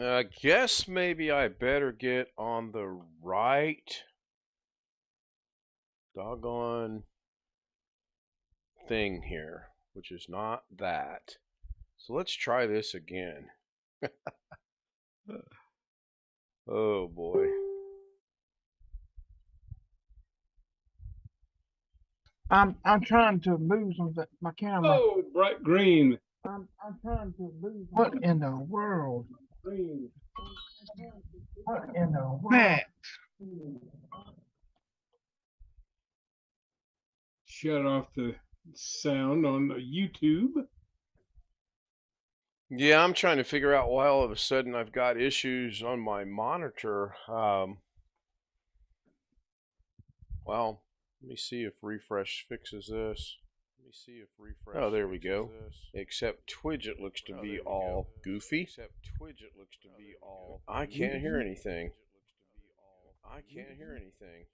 I guess maybe I better get on the right doggone thing here, which is not that. So let's try this again. Oh boy. I'm trying to move my camera. Oh, bright green. I'm trying to move. What in the world? Green. What in the world? Matt. Shut off the sound on the YouTube. Yeah, I'm trying to figure out why all of a sudden I've got issues on my monitor. Well, let me see if refresh fixes this. Let me see if refresh. Oh, there we go. Except Twidget looks to be all goofy. I can't hear anything. I can't hear anything.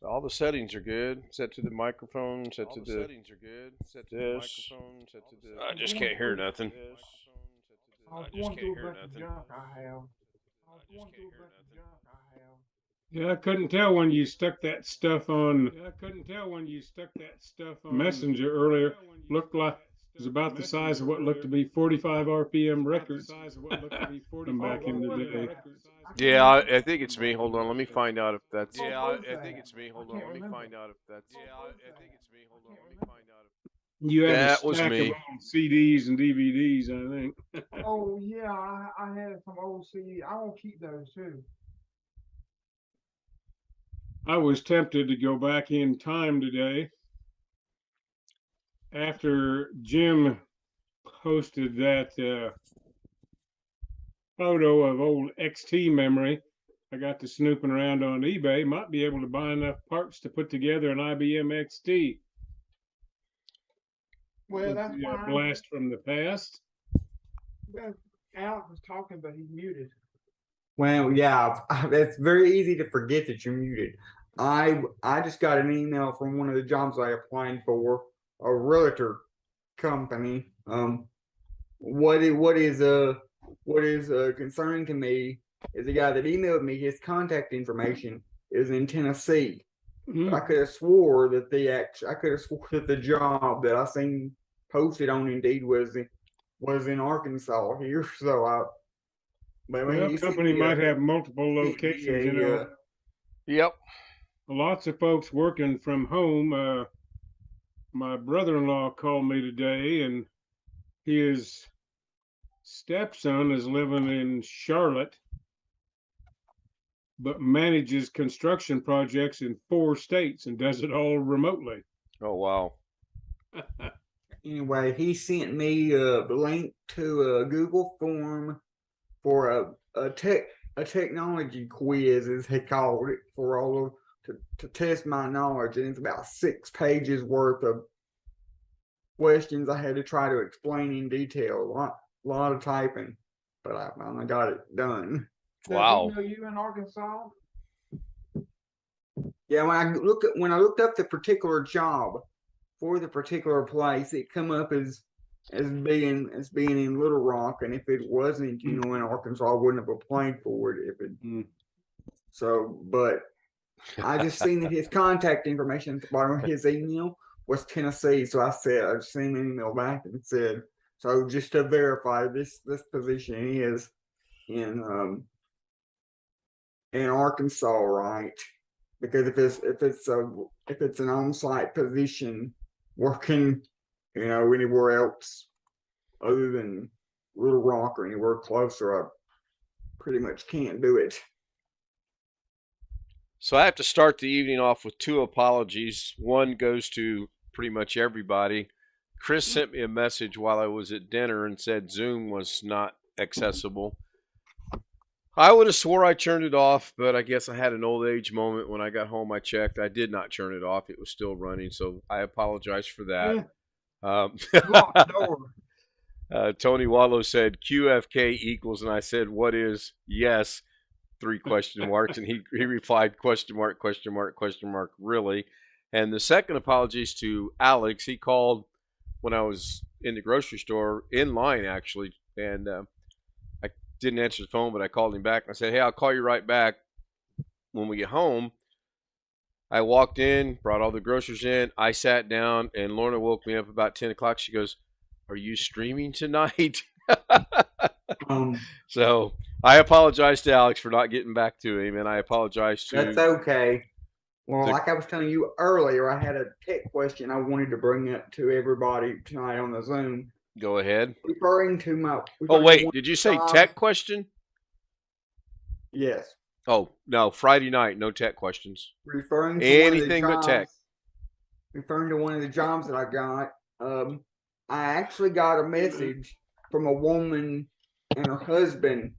All the settings are good. Set to the microphone. Set to the this. I just can't hear nothing. I was going through a bunch of junk I have. I was going through a bunch of junk I have. Yeah, I couldn't tell when you stuck that stuff on. Messenger earlier. Looked like it was about the size of what looked to be 45 RPM records from back in the day. Yeah, I think it's me. Hold on, let me find out if that's. You have a That was stack of me. old CDs and DVDs, I think. Oh yeah, I had some old CD. I won't keep those too. I was tempted to go back in time today after Jim posted that photo of old XT memory. I got to snooping around on eBay. Might be able to buy enough parts to put together an IBM XT. Well, that's A fine. blast from the past. Alex was talking, but he's muted. Well, yeah, it's very easy to forget that you're muted. I just got an email from one of the jobs I applied for, a realtor company. What is concerning to me is the guy that emailed me his contact information is in Tennessee. I could have swore that the job that I seen posted on Indeed was in Arkansas here. So but when Well, he sent company me might have multiple locations, you know. Yep. Lots of folks working from home. My brother-in-law called me today, and his stepson is living in Charlotte, but manages construction projects in 4 states and does it all remotely. Oh wow. Anyway, he sent me the link to a Google form for a technology quiz, as he called it, for all of to test my knowledge, and it's about 6 pages worth of questions I had to try to explain in detail. A lot of typing, but I finally got it done. Wow. Does he know you in Arkansas? Yeah, when I looked up the particular job for the particular place, it come up as being in Little Rock, and if it wasn't, in Arkansas, I wouldn't have applied for it if it. So, but I just seen that his contact information at the bottom of his email was Tennessee, so I just sent an email back and said, so just to verify, this position is in in Arkansas, right? Because if it's an on-site position working, anywhere else other than Little Rock or anywhere closer, I pretty much can't do it. So I have to start the evening off with two apologies. One goes to pretty much everybody. Chris sent me a message while I was at dinner and said Zoom was not accessible. I would have swore I turned it off, but I guess I had an old age moment. When I got home, I checked. I did not turn it off. It was still running, so I apologize for that. Tony Wallow said QFK equals, and I said, what is? Yes. 3 question marks, and he replied question mark, really. And the second apology is to Alex. He called when I was in the grocery store in line actually, and I didn't answer the phone, but I called him back and I said, "Hey, I'll call you right back when we get home." I walked in, brought all the groceries in. I sat down, and Lorna woke me up about 10 o'clock. She goes, "Are you streaming tonight?" Um, So I apologize to Alex for not getting back to him, and I apologize that's to okay. Well, the. like I was telling you earlier, I had a tech question I wanted to bring up to everybody tonight on the Zoom, Go ahead. referring to my. Oh, Referring to wait. one Did you say job. tech question? Yes, Oh, no. Friday night, no tech questions. referring to one of the Anything but tech. jobs. Referring to one of the jobs that I got. I actually got a message from a woman and her husband,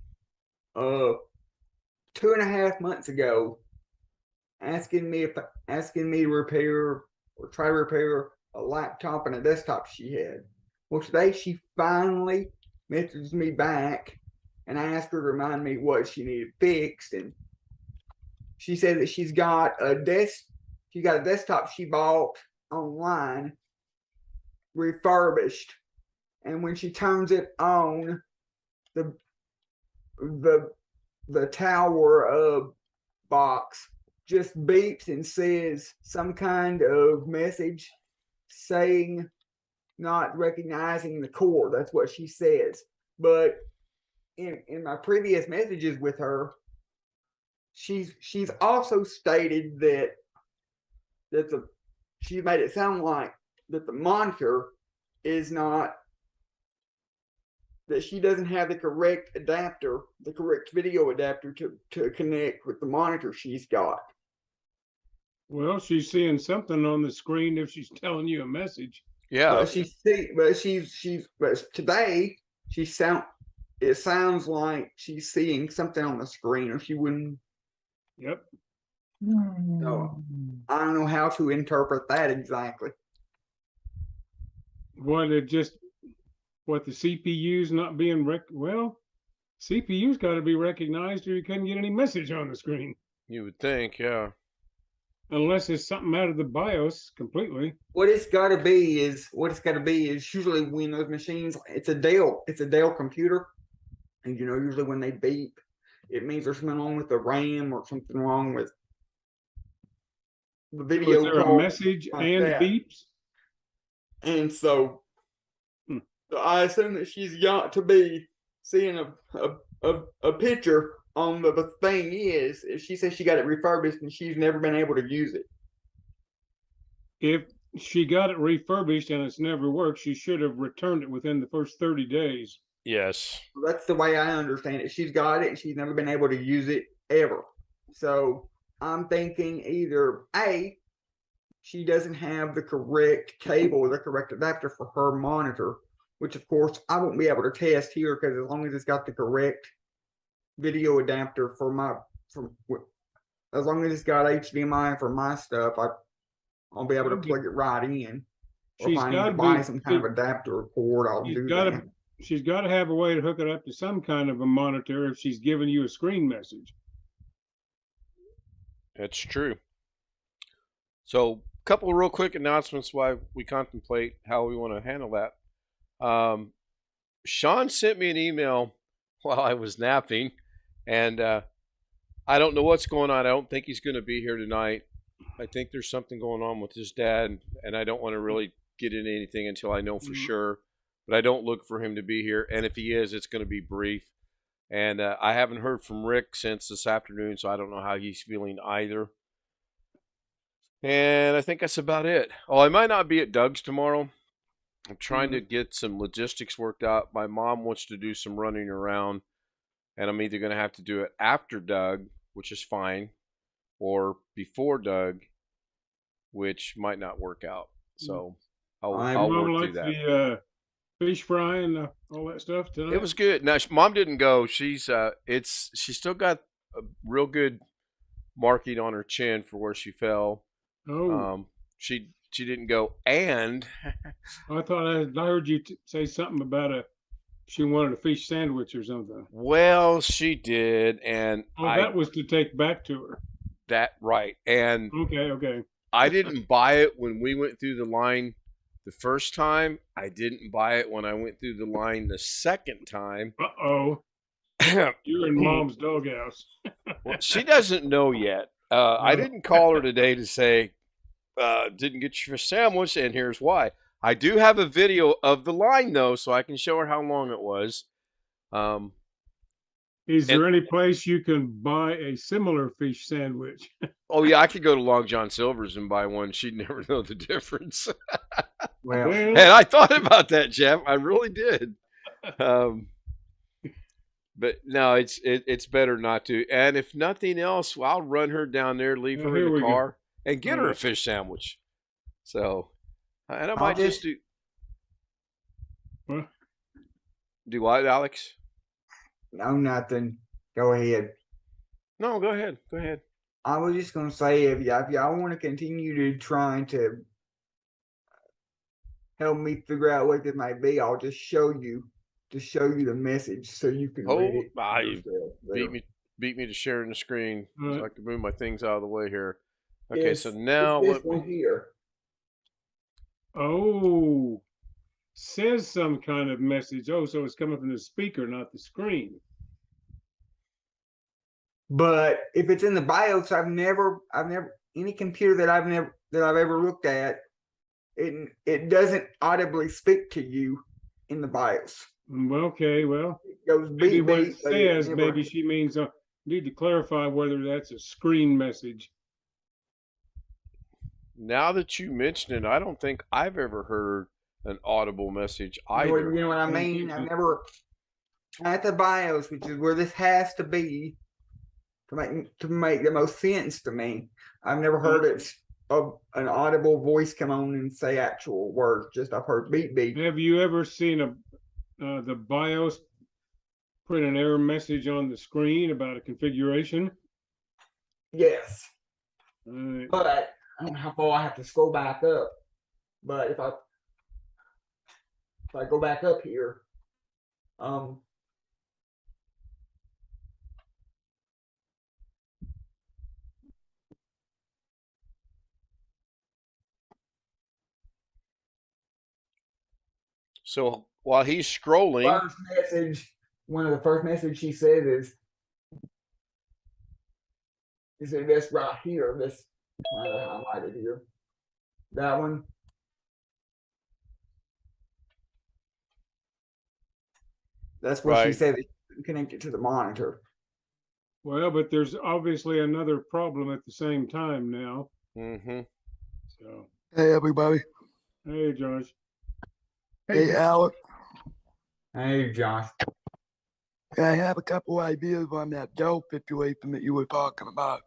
2.5 months ago, asking me to repair or try to repair a laptop and a desktop she had. Well, today she finally messaged me back and I asked her to remind me what she needed fixed, and she said that she's got a desktop she bought online refurbished, and when she turns it on, the the the tower box just beeps and says some kind of message saying not recognizing the cord. That's what she says. But in my previous messages with her, she's also stated that she made it sound like that the monitor is not, that she doesn't have the correct adapter, the correct video adapter to connect with the monitor she's got. Well, she's seeing something on the screen if she's telling you a message. Yeah. But today it sounds like she's seeing something on the screen, or she wouldn't. Yep. So I don't know how to interpret that exactly. What the CPU's not being well, CPU's got to be recognized or you couldn't get any message on the screen. You would think, yeah. Unless it's something out of the BIOS completely. What it's got to be is usually when those machines, it's a Dell computer, and usually when they beep, it means there's something wrong with the RAM or something wrong with the video. Was there a message like and that. beeps? And so I assume that she's got to be seeing a picture on the thing is, she says she got it refurbished and she's never been able to use it. If she got it refurbished and it's never worked, she should have returned it within the first 30 days. Yes. That's the way I understand it. She's got it and she's never been able to use it ever. So I'm thinking either A, she doesn't have the correct cable or the correct adapter for her monitor, which of course I won't be able to test here because as long as it's got the correct video adapter as long as it's got HDMI for my stuff, I'll be able to plug it right in. Or if I need to buy some kind of adapter or cord, I'll do that. She's got to have a way to hook it up to some kind of a monitor if she's giving you a screen message. That's true. So, a couple of real quick announcements while we contemplate how we want to handle that. Sean sent me an email while I was napping, and I don't know what's going on. I don't think he's going to be here tonight. I think there's something going on with his dad, and I don't want to really get into anything until I know for sure. But I don't look for him to be here, and if he is, it's going to be brief. And I haven't heard from Rick since this afternoon, so I don't know how he's feeling either. And I think that's about it. Oh, I might not be at Doug's tomorrow. I'm trying to get some logistics worked out. My mom wants to do some running around, and I'm either going to have to do it after Doug, which is fine, or before Doug, which might not work out. So I'll work through that. The fish fry and all that stuff tonight. It was good. Now, Mom didn't go. She's still got a real good marking on her chin for where she fell. Oh. She didn't go, and I thought I heard you say something about She wanted a fish sandwich or something. Well, she did, and Oh, that was to take back to her. right, and Okay. I didn't buy it when we went through the line the first time. I didn't buy it when I went through the line the second time. Uh-oh. You're in mom's doghouse. Well, she doesn't know yet. I No. didn't call her today to say, didn't get your sandwich, and here's why. I do have a video of the line, though, so I can show her how long it was. Is there any place you can buy a similar fish sandwich? Oh, yeah, I could go to Long John Silver's and buy one. She'd never know the difference. Well, And I thought about that, Jeff. I really did. But no, it's better not to. And if nothing else, I'll run her down there, leave her Here in we the go. car, and get her a Alright. fish sandwich. So, and I I'll might just just- do what, Alex? no, nothing. Go ahead. No, go ahead. Go ahead. I was just gonna say, if y'all want to continue to trying to help me figure out what this might be, I'll just show you the message so you can read it. You yourself. beat me to sharing the screen, so Alright. I can move my things out of the way here. Okay, It's- so now it's let this one here. Oh, says some kind of message. Oh, so it's coming from the speaker, not the screen. But if it's in the BIOS, I've never any computer that I've ever looked at, it doesn't audibly speak to you in the BIOS. Okay, well, It goes maybe beep what beep. it but it says, never- maybe she means need to clarify whether that's a screen message. now that you mention it, I don't think I've ever heard an audible message either. You know what I mean? I've never at the BIOS, which is where this has to be to make the most sense to me. I've never heard it of an audible voice come on and say actual words. Just I've heard beep beep. Have you ever seen the BIOS put an error message on the screen about a configuration? Yes, Uh, but I don't know how far I have to scroll back up. But if I go back up here, So while he's scrolling, first message, one of the first messages she says is this right here, this highlighted here. That one. That's what she Right. said. Connect it to the monitor. well, but there's obviously another problem at the same time now. mm-hmm. So, Hey, everybody. hey, Josh. Hey, Alec. Hey, Josh. I have a couple ideas on that Dell situation that you were talking about.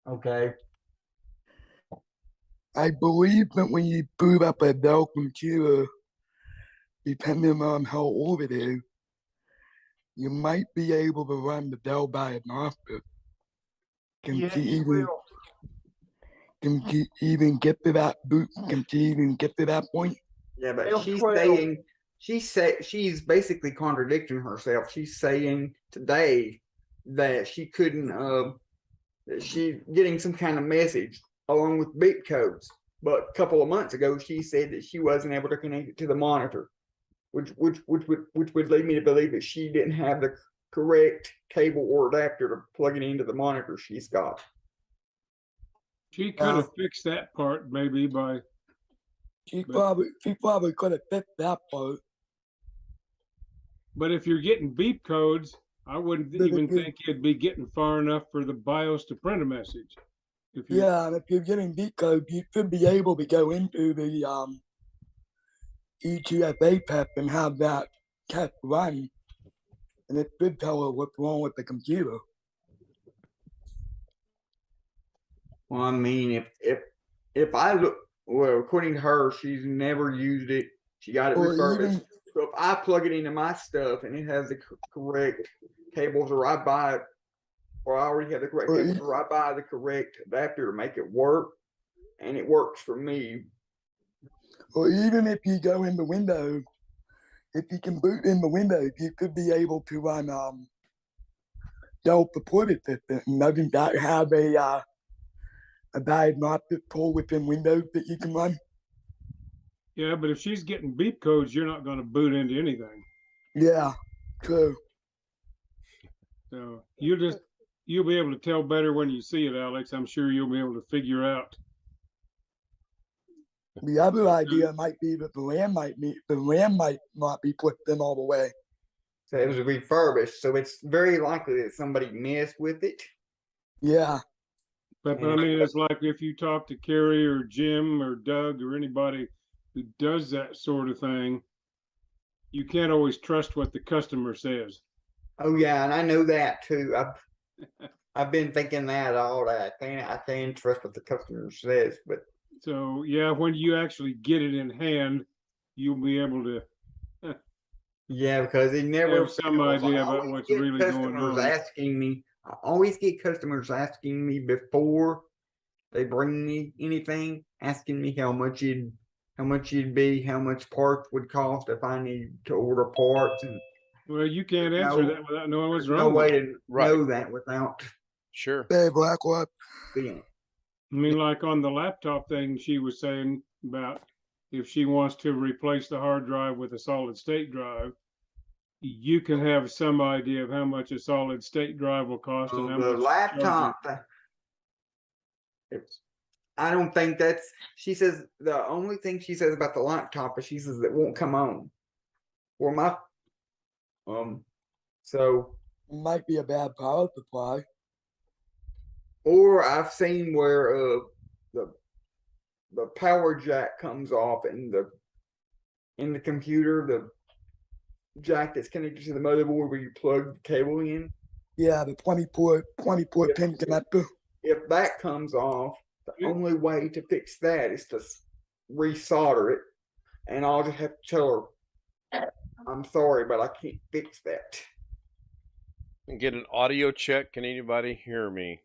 Okay. I believe that when you boot up a Dell computer, depending on how old it is, you might be able to run the Dell diagnostic. Can Yes, she you even will. can she even get to that boot? Can she even get to that point? Yeah, but L12. she's saying she's basically contradicting herself. She's saying today that she couldn't that she's getting some kind of message along with beep codes. But a couple of months ago she said that she wasn't able to connect it to the monitor. Which would lead me to believe that she didn't have the correct cable or adapter to plug it into the monitor she's got. She could have fixed that part maybe by, She probably could have fixed that part. but if you're getting beep codes, I wouldn't But even if you- think you'd be getting far enough for the BIOS to print a message. If you, Yeah, and if you're getting beat code, you should be able to go into the EGFA test and have that test run, and it should tell her what's wrong with the computer. Well, I mean, if I look, well, according to her, she's never used it. She got it Or refurbished. even- So if I plug it into my stuff and it has the correct cables, or I buy it, or I already have the correct Or cables, or I buy the correct adapter to make it work, and it works for me. Or even if you go into Windows if you can boot in the Windows, you could be able to run Dell supported system. Doesn't that have a diagnostic tool within Windows that you can run? Yeah, but if she's getting beep codes, you're not going to boot into anything. Yeah, true. So you'll be able to tell better when you see it, Alex. I'm sure you'll be able to figure out. The other idea might be that the RAM might not be put in all the way. So it was refurbished, so it's very likely that somebody messed with it. Yeah. But I mean, it's like if you talk to Carrie or Jim or Doug or anybody who does that sort of thing, you can't always trust what the customer says. Oh yeah, and I know that too. I've been thinking that all day. I can't trust what the customer says, but So yeah, when you actually get it in hand, you'll be able to yeah, because it never have some fails. idea I about always what's get really going customers on. asking me. I always get customers asking me before they bring me anything, asking me how much it'd be, how much parts would cost if I need to order parts, and Well, you can't answer no, that without knowing what's there's no wrong with way it. to Right. know that without Sure. Hey, Blackwood. seeing it. I mean, like on the laptop thing she was saying about if she wants to replace the hard drive with a solid state drive, you can have some idea of how much a solid state drive will cost and how The much laptop, I don't think that's. She says the only thing she says about the laptop is she says it won't come on. For my, so Might be a bad power supply. or I've seen where the power jack comes off in the computer, the jack that's connected to the motherboard where you plug the cable in. Yeah, the 24 pin connector. If that comes off, the only way to fix that is to resolder it, and I'll just have to tell her, I'm sorry, but I can't fix that. And get an audio check. Can anybody hear me?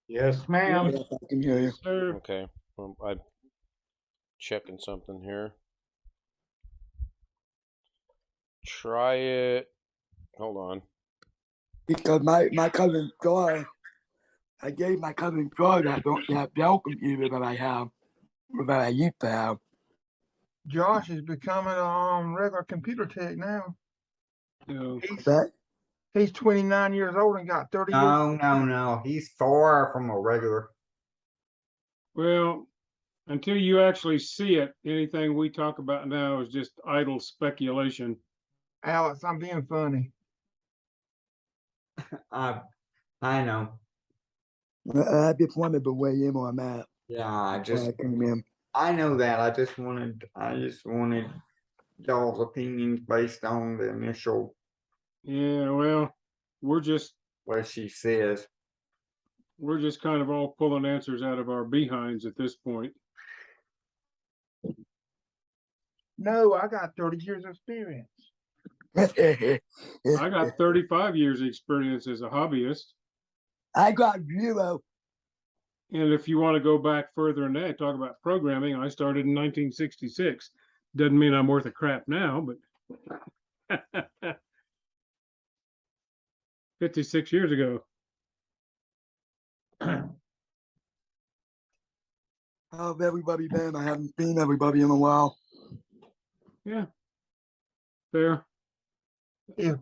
Yes, ma'am. Yes, I can hear you. Sir, Okay. I'm checking something here. Try it. Hold on. Because my cousin Joy, I gave my cousin Joy that Dell computer that I used to have. Josh is becoming a regular computer tech now. you know, He's 29 years old and got 30 years. No. He's far from a regular. well, until you actually see it, anything we talk about now is just idle speculation. Alex, I'm being funny. I know. I just wanted to weigh in on that. Yeah, I came in. I know that. I just wanted y'all's opinions based on the initial Yeah, well, we're just what she says. kind of all pulling answers out of our behinds at this point. No, I got 30 years of experience. I got 35 years experience as a hobbyist. I got 0. And if you want to go back further than that, talk about programming, I started in 1966. Doesn't mean I'm worth a crap now, but 56 years ago. How's everybody been? I haven't seen everybody in a while. Yeah, fair. If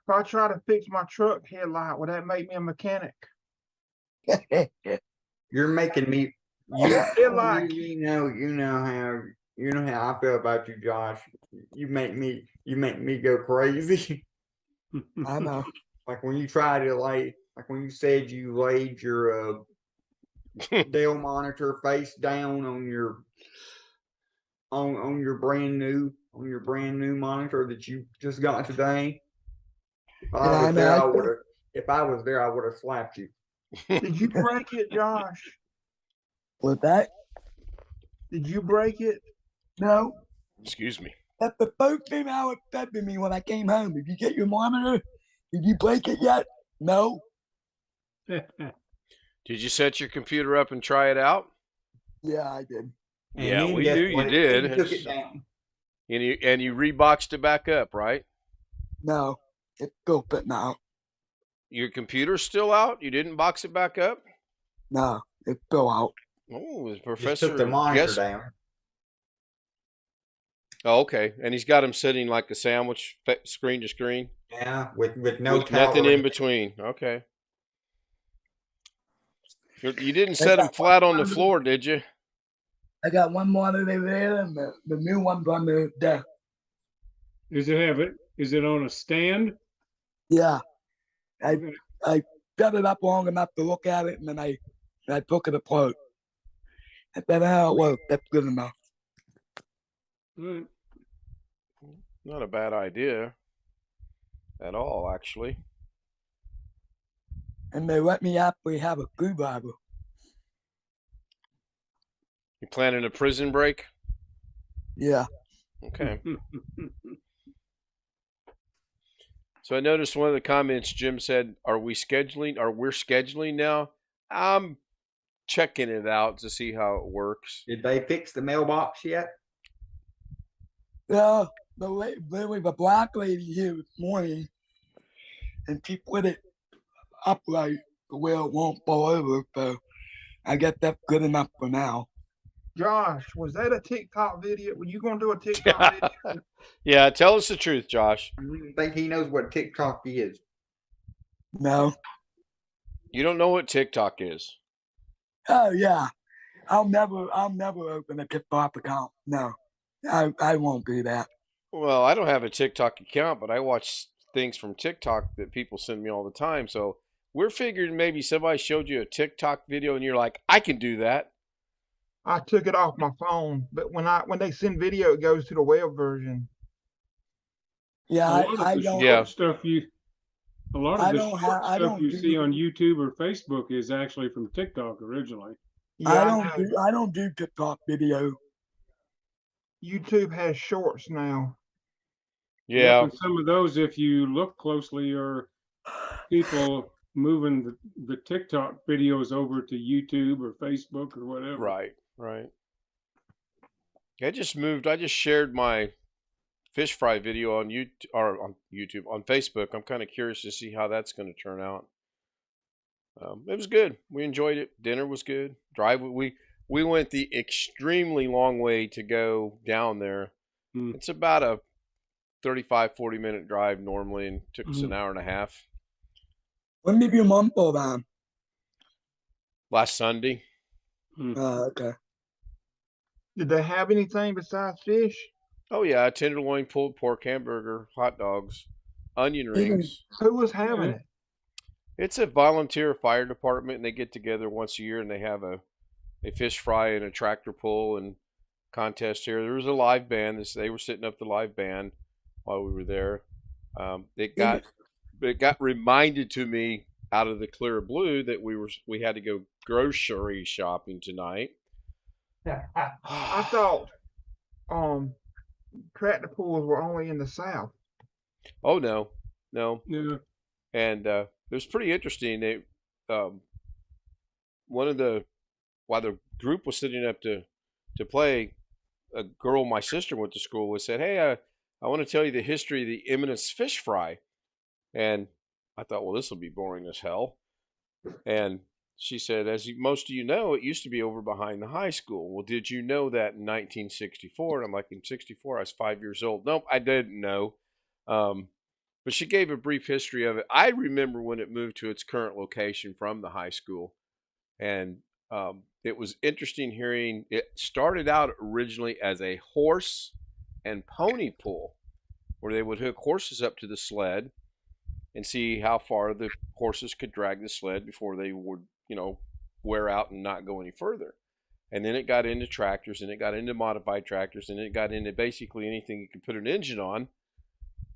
I try to fix my truck headlight, would that make me a mechanic? You're making me you Headlight. you know how I feel about you, Josh. You make me go crazy. I know. Like when you try to like when you said you laid your Dell monitor face down on your brand new monitor that you just got today. If I was there, I would have slapped you. Did you break it, Josh? With that? Did you break it? No. Excuse me. That's the first thing Alex said to me when I came home. Did you get your monitor? Did you break it yet? No. Did you set your computer up and try it out? Yeah, I did. And Yeah, then we guess knew you what? did. He took it down. And you reboxed it back up, right? No, it's still fitting out. Your computer's still out? You didn't box it back up? No, it's still out. Oh, the Just took professor the monitor guess. down. Oh, okay. And he's got him sitting like a sandwich, screen to screen, Yeah, with no with nothing tower. in between. Okay. You didn't I set him got one flat on the monitor. floor, did you? I got one monitor there, and the new one's on the desk. Is it on a stand? Yeah, I Okay. I set it up long enough to look at it, and then I took it apart. I said, "Oh, well, that's good enough." All right. Not a bad idea at all, actually. And they let me actually have a screwdriver. You planning a prison break? Yeah. Okay. So I noticed one of the comments Jim said, "Are we scheduling? Are we're scheduling now?" I'm checking it out to see how it works. Did they fix the mailbox yet? Yeah, there was a black lady here this morning, and she put it upright where it won't fall over. So I guess that's good enough for now. Josh, was that a TikTok video? Were you going to do a TikTok video? Yeah, tell us the truth, Josh. I don't even think he knows what TikTok is. No. You don't know what TikTok is. Oh yeah. I'll never open a TikTok account. No, I won't do that. Well, I don't have a TikTok account, but I watch things from TikTok that people send me all the time. So we're figuring maybe somebody showed you a TikTok video and you're like, I can do that. I took it off my phone, but when they send video, it goes to the web version. Yeah, A lot of I the don't. Yeah. short stuff a lot I of the don't short have. I stuff don't you do. see on YouTube or Facebook is actually from TikTok originally. Yeah, I know. don't do. I don't do TikTok video. YouTube has shorts now. Yep, Yeah. and some of those, if you look closely, are people moving the TikTok videos over to YouTube or Facebook or whatever. Right. Right. I just shared my fish fry video on YouTube, on Facebook. I'm kind of curious to see how that's going to turn out. It was good. We enjoyed it. Dinner was good. We went the extremely long way to go down there. Mm. It's about a 35-40 minute drive normally, and took us an hour and a half. When did your mom fall down? Last Sunday. Okay. Did they have anything besides fish? Oh yeah, tenderloin, pulled pork, hamburger, hot dogs, onion rings. Who was having it? It's a volunteer fire department, and they get together once a year and they have a fish fry and a tractor pull and contest here. There was a live band. They were setting up the live band while we were there. It got reminded to me out of the clear blue that we had to go grocery shopping tonight. I thought tractor pulls were only in the South. Oh no. Yeah. And it was pretty interesting. While the group was sitting up to play, a girl my sister went to school with said, "Hey, I want to tell you the history of the Eminence fish fry." And I thought, well, this will be boring as hell. And she said, most of you know, it used to be over behind the high school. Well, did you know that in 1964? And I'm like, in 64, I was 5 years old. Nope, I didn't know. But she gave a brief history of it. I remember when it moved to its current location from the high school. And it was interesting hearing it started out originally as a horse and pony pull, where they would hook horses up to the sled and see how far the horses could drag the sled before they would, wear out and not go any further. And then it got into tractors, and it got into modified tractors, and it got into basically anything you could put an engine on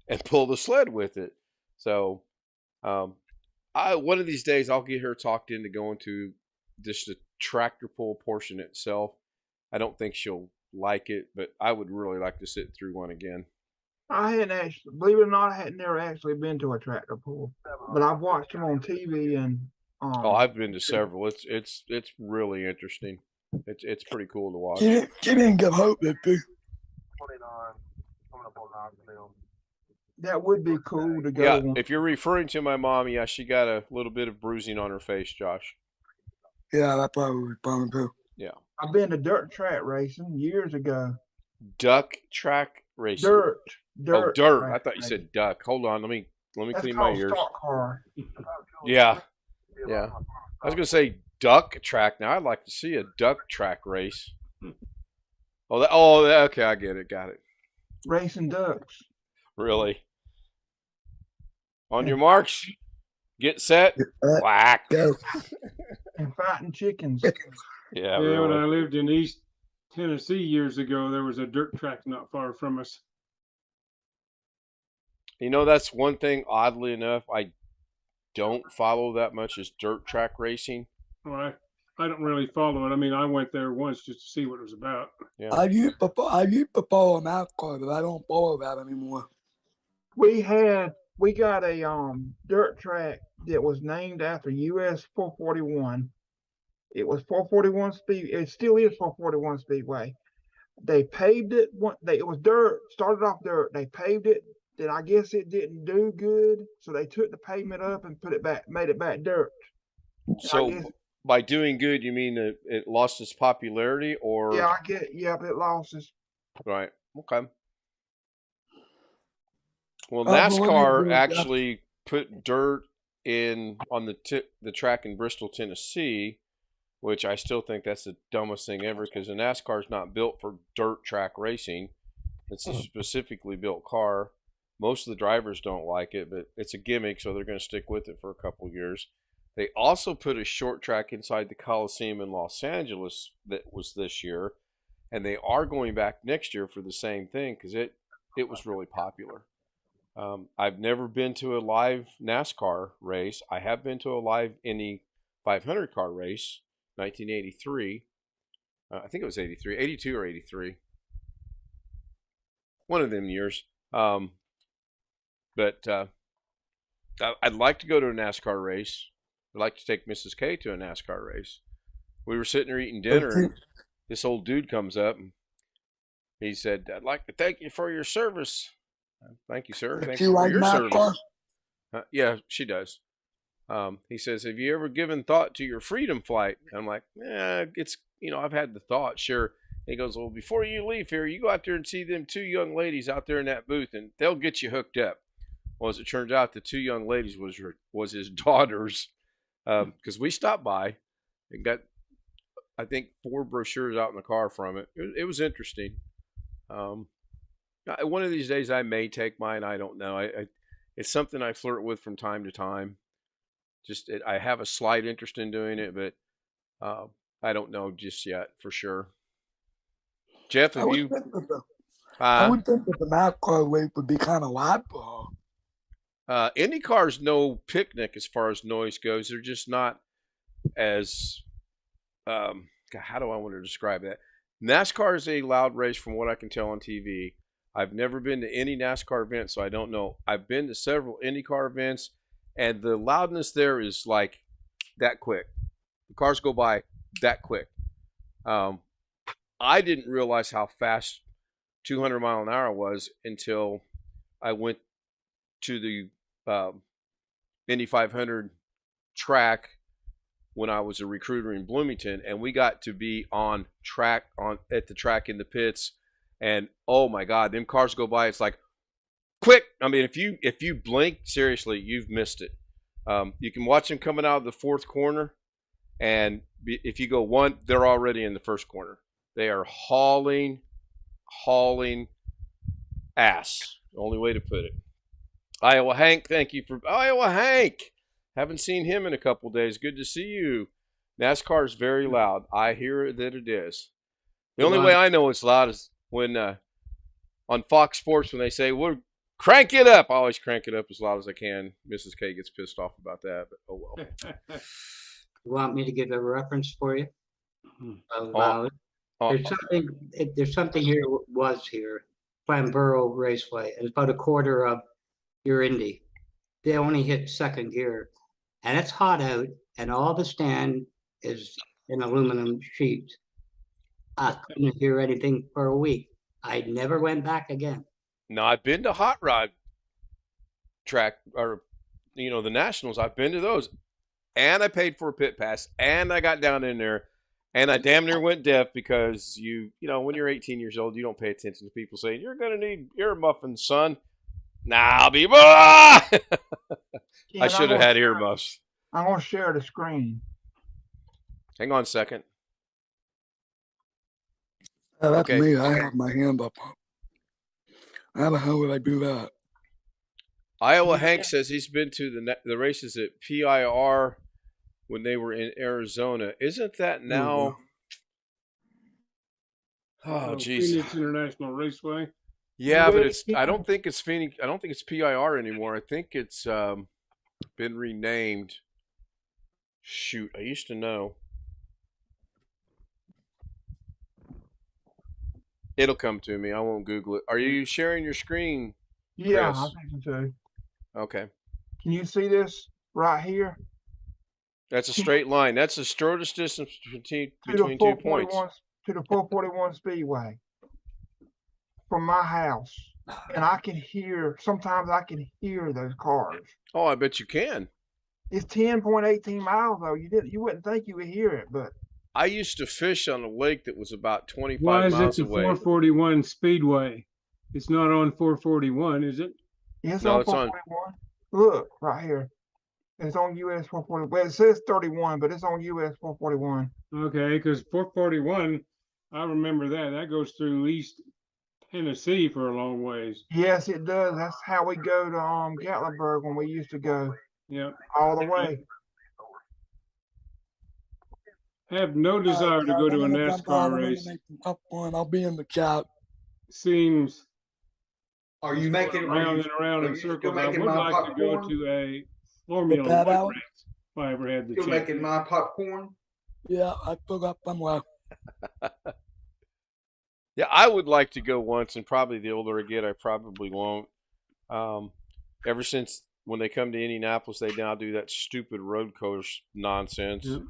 and pull the sled with it. So one of these days I'll get her talked into going to just the tractor pull portion itself. I don't think she'll like it, but I would really like to sit through one again. I hadn't actually, believe it or not, I had never actually been to a tractor pull, but I've watched them on TV and. I've been to several. It's really interesting. It's pretty cool to watch. She didn't get hope, did she? That would be cool to go Yeah, to one. if you're referring to my mom, yeah, she got a little bit of bruising on her face, Josh. Yeah, that probably was fun too. Yeah. I've been to dirt track racing years ago. Duck track racing. Dirt. Oh, dirt. track I thought you racing. said duck. Hold on, let me That's clean my called ears. stock car. Yeah. Yeah. I was gonna say duck track. Now I'd like to see a duck track race. Okay, I get it. Got it. Racing ducks. Really. On your marks, get set, whack. Go. And fighting chickens. Yeah, Yeah, when really. I lived in East Tennessee years ago, there was a dirt track not far from us. You know, that's one thing. Oddly enough, I don't follow that much is dirt track racing. Well, I don't really follow it. I mean, I went there once just to see what it was about. Yeah. I used to follow NASCAR, but I don't follow that anymore. We got a dirt track that was named after US 441. It was 441 speed. It still is 441 Speedway. They paved it. It was dirt. Started off dirt. They paved it. Then I guess it didn't do good, so they took the pavement up and put it back, made it back dirt. So by doing good, you mean that it lost its popularity, or Yeah, I get. Yep, it lost its. right? Okay. Well, But what do you NASCAR do, actually put dirt in on the track in Bristol, Tennessee, which I still think that's the dumbest thing ever because a NASCAR is not built for dirt track racing. It's a specifically built car. Most of the drivers don't like it, but it's a gimmick, so they're going to stick with it for a couple years. They also put a short track inside the Coliseum in Los Angeles that was this year, and they are going back next year for the same thing because it was really popular. I've never been to a live NASCAR race. I have been to a live Indy 500 car race, 1983. I think it was 83, 82 or 83. One of them years. But I'd like to go to a NASCAR race. I'd like to take Mrs. K to a NASCAR race. We were sitting there eating dinner, and this old dude comes up, and he said, "I'd like to thank you for your service." Thank you, sir. Thank you for your service. Yeah, she does. He says, "Have you ever given thought to your freedom flight?" I'm like, "Yeah, it's I've had the thought, sure." He goes, "Well, before you leave here, you go out there and see them two young ladies out there in that booth, and they'll get you hooked up." Well, as it turns out, the two young ladies was his daughters, because we stopped by and got, I think, 4 brochures out in the car from it. It was interesting. One of these days I may take mine. I don't know. It's something I flirt with from time to time. I have a slight interest in doing it, but I don't know just yet for sure. Jeff, have you? I would think that the NASCAR race would be kind of loud for her. IndyCar's no picnic as far as noise goes. They're just not as how do I want to describe that? NASCAR is a loud race from what I can tell on TV. I've never been to any NASCAR event, so I don't know. I've been to several IndyCar events, and the loudness there is like that quick. The cars go by that quick. I didn't realize how fast 200 mile an hour was until I went to the Indy 500 track when I was a recruiter in Bloomington, and we got to be on track at the track in the pits, and oh my God, them cars go by. It's like quick. I mean, if you blink, seriously, you've missed it. You can watch them coming out of the 4th corner, and if you go 1, they're already in the 1st corner. They are hauling ass. The only way to put it. Iowa Hank, thank you for Iowa Hank. Haven't seen him in a couple days. Good to see you. NASCAR is very loud. I hear that it is. The only way I know it's loud is when on Fox Sports when they say, "We'll crank it up." I always crank it up as loud as I can. Mrs. K gets pissed off about that, but oh well. You want me to give a reference for you? There's something here was here, Flamborough Raceway. It's about a quarter of your Indy. They only hit 2nd gear, and it's hot out, and all the stand is in aluminum sheets. I couldn't hear anything for a week. I never went back again. Now I've been to hot rod track or the nationals. I've been to those, and I paid for a pit pass, and I got down in there, and I damn near went deaf because when you're 18 years old, you don't pay attention to people saying you're gonna need ear muffins, son. Nah, I'll be. I Ken, should have had earmuffs. I'm gonna share the screen. Hang on a second. That's Okay. me. I have my hand up. How the hell would I do that? Iowa Hank says he's been to the races at PIR when they were in Arizona. Isn't that now? Oh, geez. Phoenix International Raceway. Yeah, but I don't think it's Phoenix. I don't think it's PIR anymore. I think it's been renamed. Shoot, I used to know. It'll come to me. I won't Google it. Are you sharing your screen? Yeah, Chris? I think so. Okay. Can you see this right here? That's a straight line. That's the shortest distance between 2 points. To the 441 Speedway from my house. And I can hear, sometimes I can hear those cars. Oh, I bet you can. It's 10.18 miles though. You wouldn't think you would hear it, but I used to fish on a lake that was about 25 Why is miles it the away. 441 Speedway? It's not on 441, is it? it's No, on it's on. 441. Look, right here. It's on US 441. Well, it says 31, but it's on US 441. Okay, because 441, I remember that. That goes through East Tennessee for a long ways. Yes, it does. That's how we go to Gatlinburg when we used to go Yep. all the way. I have no desire to go to a NASCAR race. I'll be in the chat. Seems Are you making around and around in circles. I would like to go to a Formula One race if I ever had the Still chance. making my popcorn? Yeah, I forgot somewhere. Yeah, I would like to go once, and probably the older I get, I probably won't. Ever since when they come to Indianapolis, they now do that stupid road course nonsense. Yep.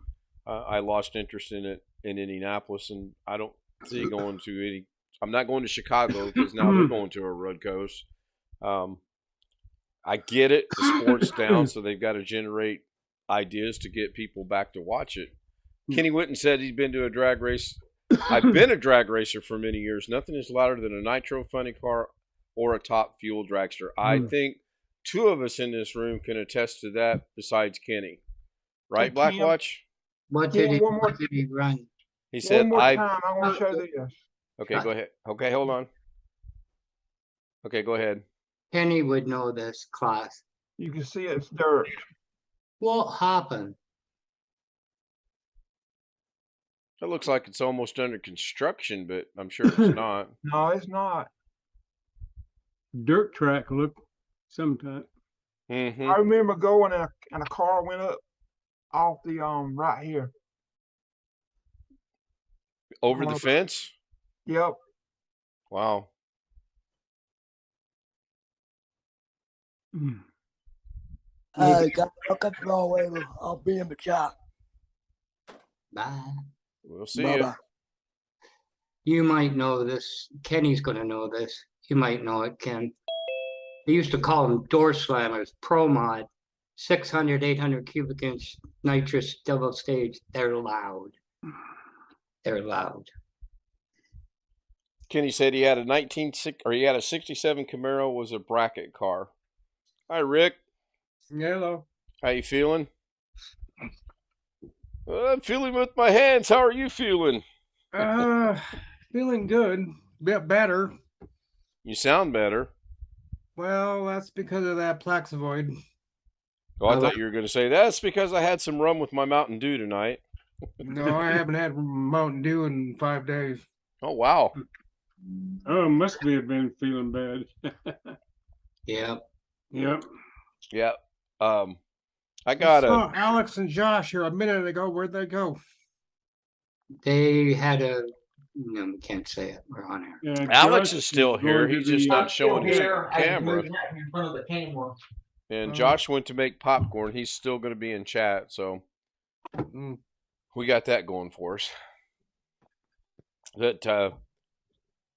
I lost interest in it in Indianapolis, and I don't see going to any. I'm not going to Chicago because now they're going to a road course. I get it. The sport's down, so they've got to generate ideas to get people back to watch it. Kenny Whitten said he's been to a drag race. I've been a drag racer for many years. Nothing is louder than a nitro funny car or a top fuel dragster. I think two of us in this room can attest to that besides Kenny. Right, Blackwatch? What did he run? He said, One more time, I want to show this. Okay, go ahead. Okay, hold on. Okay, go ahead. Penny would know this class. You can see it's dirt. What happened? It looks like it's almost under construction, but I'm sure it's not. No, it's not. Dirt track look sometime. Mm-hmm. I remember going and a car went up off the right here. Over the fence? Yep. Wow. Hey, guys, I'll cut it all later. I'll be in the chat. Bye. We'll see Bye-bye. you. You might know this. Kenny's going to know this. You might know it, Ken. They used to call them door slammers, Pro Mod, 600, 800 cubic inch nitrous double stage. They're loud. They're loud. Kenny said he had a 67 Camaro, was a bracket car. Hi, Rick. Hello. How you feeling? I'm feeling with my hands. How are you feeling? Feeling good. Bit better. You sound better. Well, that's because of that Plaxavoid. Oh, I thought you were going to say that's because I had some rum with my Mountain Dew tonight. No, I haven't had Mountain Dew in 5 days. Oh, wow. Oh, must have been feeling bad. Yep. Yep. Yeah. I I saw Alex and Josh here a minute ago. Where'd they go? They had a, no, we can't say it. We're on air. Yeah, Alex Josh is still going here. to He's the- just not showing his Here, I camera. moved out here in front of the camera. And Josh went to make popcorn. He's still going to be in chat, so we got that going for us. That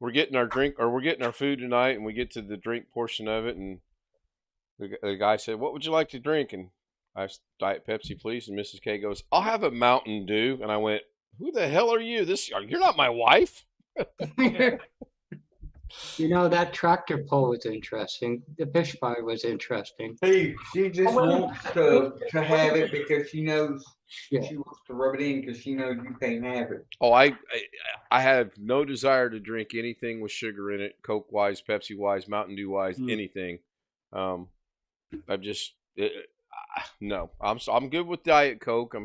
we're getting our drink or we're getting our food tonight, and we get to the drink portion of it, and the guy said, "What would you like to drink?" And I said, "Diet Pepsi, please." And Mrs. K goes, "I'll have a Mountain Dew." And I went, "Who the hell are you? You're not my wife." You know, that tractor pull was interesting. The fish fry was interesting. She just wants to have it because she knows Yeah. she wants to rub it in because she knows you can't have it. Oh, I have no desire to drink anything with sugar in it, Coke wise, Pepsi wise, Mountain Dew wise, anything. I've just no. I'm good with Diet Coke.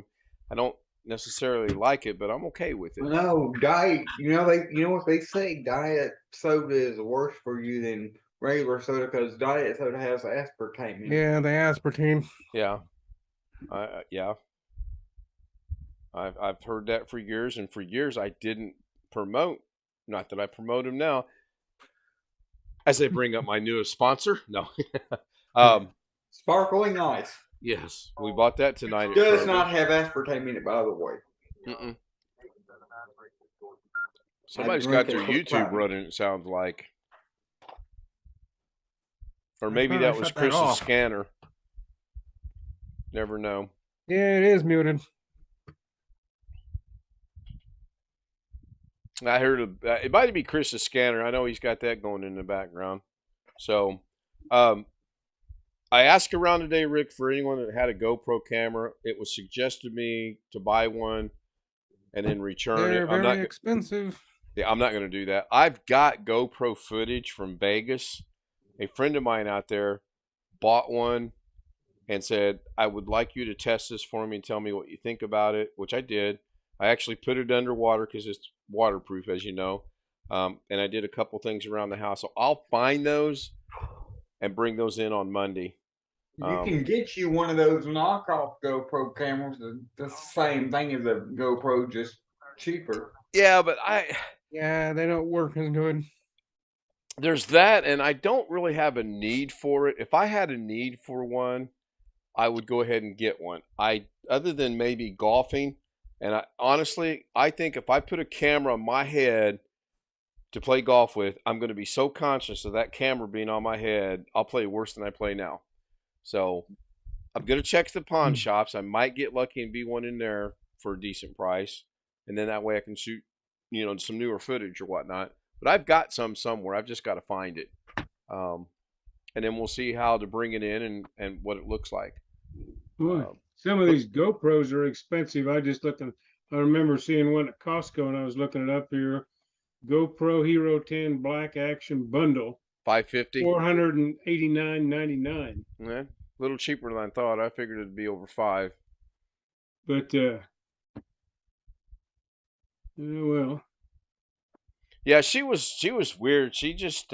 I don't necessarily like it, but I'm okay with it. No, diet. You know what they say. Diet soda is worse for you than regular soda because diet soda has aspartame in it. Yeah, the aspartame. Yeah, yeah. I've heard that for years, and for years I didn't promote. Not that I promote them now. As they bring up my newest sponsor, no. Sparkling ice. Yes, we bought that tonight. It does not have aspartame in it, by the way. Mm-mm. Somebody's got their YouTube running, it sounds like. Or maybe that was Chris's scanner. Never know. Yeah, it is muted. I heard it might be Chris's scanner. I know he's got that going in the background. So, I asked around today, Rick, for anyone that had a GoPro camera. It was suggested to me to buy one and then return They're it. very expensive. Yeah, I'm not going to do that. I've got GoPro footage from Vegas. A friend of mine out there bought one and said, "I would like you to test this for me and tell me what you think about it," which I did. I actually put it underwater because it's waterproof, as you know. And I did a couple things around the house. So I'll find those and bring those in on Monday. You can get you one of those knockoff GoPro cameras. The same thing as a GoPro, just cheaper. Yeah, but Yeah, they don't work as good. There's that, and I don't really have a need for it. If I had a need for one, I would go ahead and get one. Other than maybe golfing, and honestly, I think if I put a camera on my head to play golf with, I'm going to be so conscious of that camera being on my head, I'll play worse than I play now. So I'm going to check the pawn shops. I might get lucky and be one in there for a decent price, and then that way I can shoot, some newer footage or whatnot. But I've got some somewhere. I've just got to find it, and then we'll see how to bring it in and what it looks like. Well, some of these GoPros are expensive. I remember seeing one at Costco, and I was looking it up here. GoPro Hero 10 Black Action Bundle. $550. $489.99. Yeah, a little cheaper than I thought. I figured it'd be over $5. But well. Yeah, she was weird. She just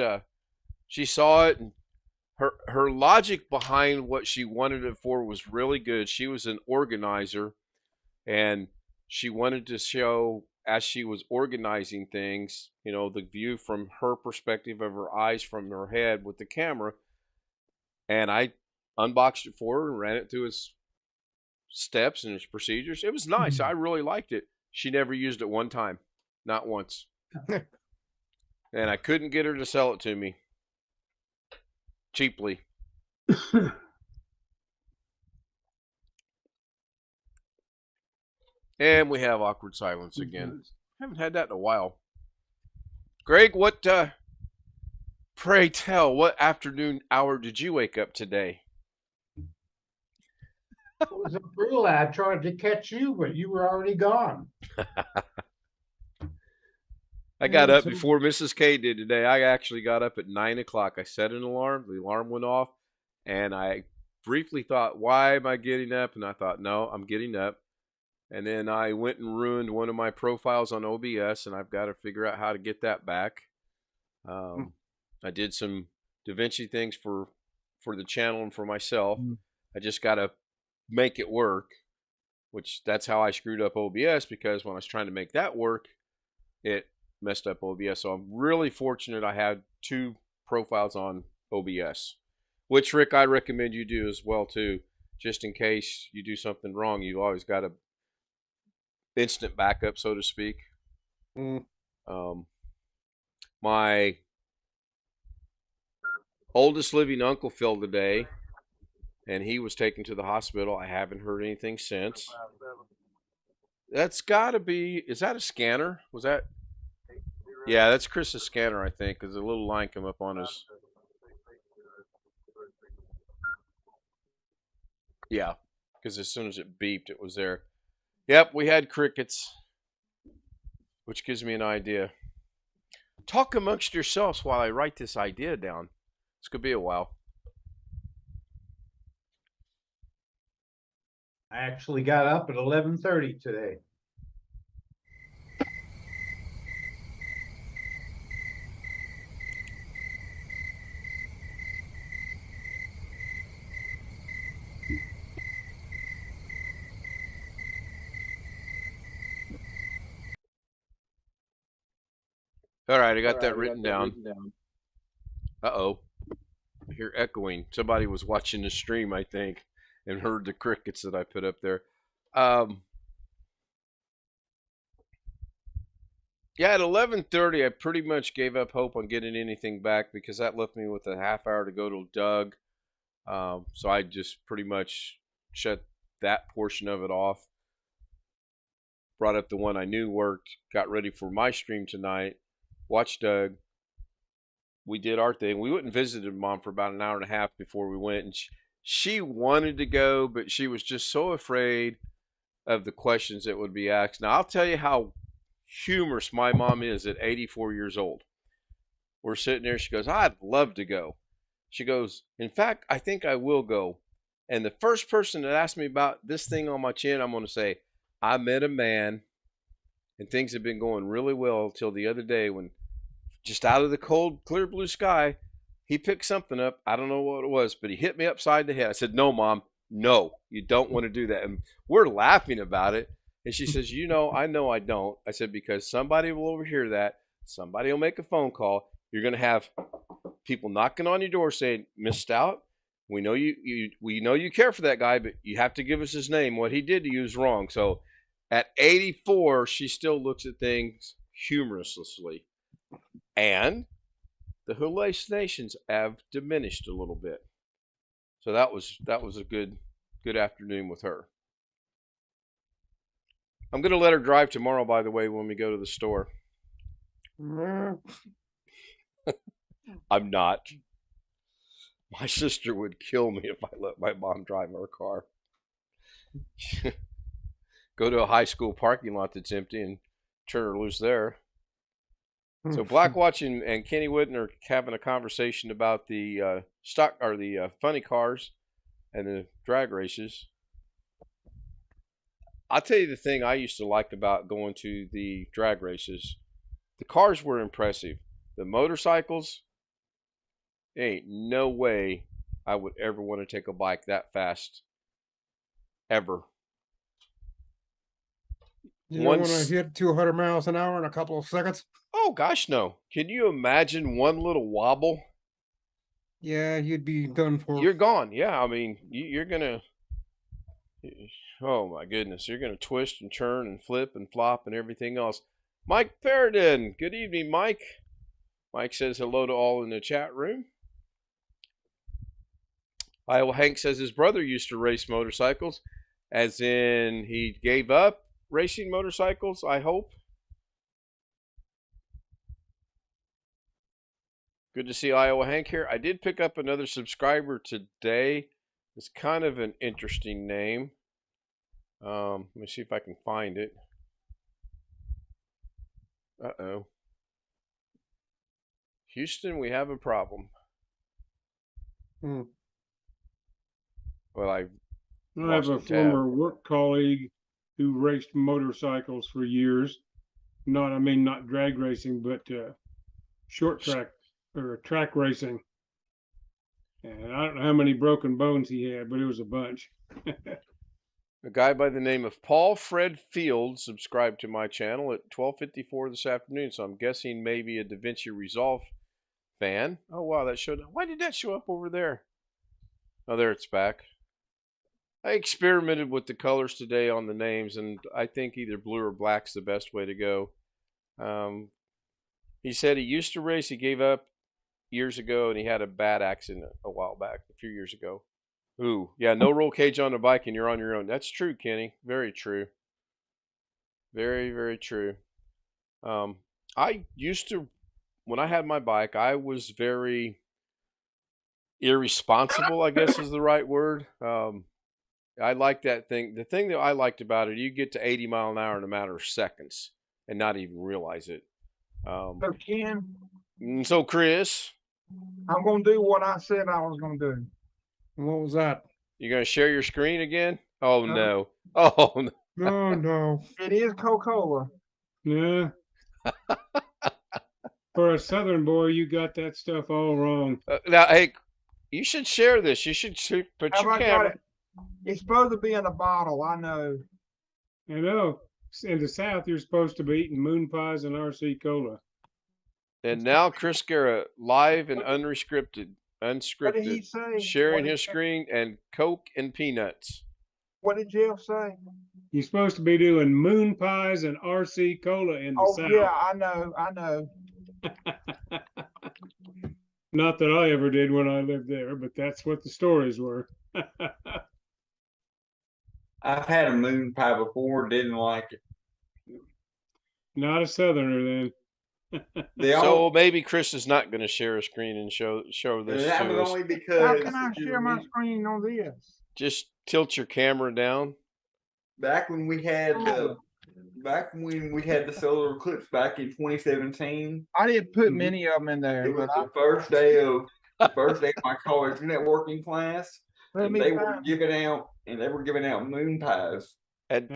she saw it, and her logic behind what she wanted it for was really good. She was an organizer, and she wanted to show, as she was organizing things, the view from her perspective of her eyes from her head with the camera. And I unboxed it for her and ran it through its steps and its procedures. It was nice. I really liked it. She never used it one time, not once. And I couldn't get her to sell it to me cheaply. And we have awkward silence again. Haven't had that in a while. Greg, pray tell, what afternoon hour did you wake up today? It was a real I tried to catch you, but you were already gone. I got up before Mrs. K did today. I actually got up at 9 o'clock. I set an alarm. The alarm went off, and I briefly thought, why am I getting up? And I thought, no, I'm getting up. And then I went and ruined one of my profiles on OBS, and I've got to figure out how to get that back. I did some DaVinci things for the channel and for myself. I just got to make it work, which that's how I screwed up OBS, because when I was trying to make that work, it messed up OBS. So I'm really fortunate I had 2 profiles on OBS, which, Rick, I recommend you do as well too, just in case you do something wrong. You've always got a instant backup, so to speak. My oldest living uncle fell today, and he was taken to the hospital. I haven't heard anything since. That's got to be. Is that a scanner? Was that? Yeah, that's Chris's scanner, I think, because a little line came up on his. Yeah, because as soon as it beeped, it was there. Yep, we had crickets, which gives me an idea. Talk amongst yourselves while I write this idea down. This could be a while. I actually got up at 11:30 today. All right, I got that written down. Uh-oh. I hear echoing. Somebody was watching the stream, I think, and heard the crickets that I put up there. Yeah, at 11:30, I pretty much gave up hope on getting anything back because that left me with a half hour to go to Doug. So I just pretty much shut that portion of it off. Brought up the one I knew worked, got ready for my stream tonight, watched Doug. We did our thing. We went and visited Mom for about an hour and a half before we went, and she wanted to go, but she was just so afraid of the questions that would be asked. Now, I'll tell you how humorous my mom is at 84 years old. We're sitting there. She goes, I'd love to go. She goes, in fact, I think I will go. And the first person that asked me about this thing on my chin, I'm going to say, I met a man, and things have been going really well till the other day when just out of the cold, clear blue sky, he picked something up. I don't know what it was, but he hit me upside the head. I said, no, Mom, no, you don't want to do that. And we're laughing about it. And she says, I know I don't. I said, because somebody will overhear that. Somebody will make a phone call. You're going to have people knocking on your door saying, Miss Stout, we know you care for that guy, but you have to give us his name. What he did to you is wrong. So at 84, she still looks at things humorously. And the hallucinations have diminished a little bit. So that was a good afternoon with her. I'm going to let her drive tomorrow, by the way, when we go to the store. I'm not. My sister would kill me if I let my mom drive her car. Go to a high school parking lot that's empty and turn her loose there. So Blackwatch and Kenny Wooden are having a conversation about the stock or the funny cars and the drag races. I'll tell you the thing I used to like about going to the drag races. The cars were impressive. The motorcycles, ain't no way I would ever want to take a bike that fast. Ever. You don't want to hit 200 miles an hour in a couple of seconds? Oh, gosh, no. Can you imagine one little wobble? Yeah, you'd be done for. You're gone. Yeah, I mean, you're going to... Oh, my goodness. You're going to twist and turn and flip and flop and everything else. Mike Paradin. Good evening, Mike. Mike says hello to all in the chat room. Iowa Hank says his brother used to race motorcycles, as in he gave up racing motorcycles, I hope. Good to see Iowa Hank here. I did pick up another subscriber today. It's kind of an interesting name. Let me see if I can find it. Uh-oh. Houston, we have a problem. Well, I have a former work colleague who raced motorcycles for years. Not drag racing, but short track or track racing. And I don't know how many broken bones he had, but it was a bunch. A guy by the name of Paul Fred Field subscribed to my channel at 12:54 this afternoon, so I'm guessing maybe a DaVinci Resolve fan. Oh, wow, that showed up. Why did that show up over there? Oh, there it's back. I experimented with the colors today on the names, and I think either blue or black's the best way to go. He said he used to race. He gave up years ago, and he had a bad accident a while back, a few years ago. Ooh, yeah, no roll cage on the bike, and you're on your own. That's true, Kenny. Very true. Very, very true. I used to, when I had my bike, I was very irresponsible, I guess is the right word. I like that thing. The thing that I liked about it, you get to 80 mile an hour in a matter of seconds and not even realize it. So Ken, So Chris, I'm gonna do what I said I was gonna do. What was that? you gonna share your screen again? Oh no! Oh no! Oh no. It is Coca-Cola. Yeah. For a Southern boy, you got that stuff all wrong. Now, hey, you should share this. You should put Have your I got camera. it? It's supposed to be in a bottle. I know. I know. In the South, you're supposed to be eating moon pies and RC cola. And now Chris Guerra, live and unscripted, What did he say? sharing his screen and Coke and peanuts. What did Jeff say? You're supposed to be doing moon pies and RC cola in the Oh South. yeah, I know. I know. Not that I ever did when I lived there, but that's what the stories were. I've had a moon pie before, didn't like it. Not a Southerner then. So maybe Chris is not going to share a screen and show this That to was us. only because. How can I share my screen on this? Just tilt your camera down. Back when we had the solar eclipse back in 2017, I didn't put many of them in there. it was But the first day of my college networking class, and they were giving out moon pies. And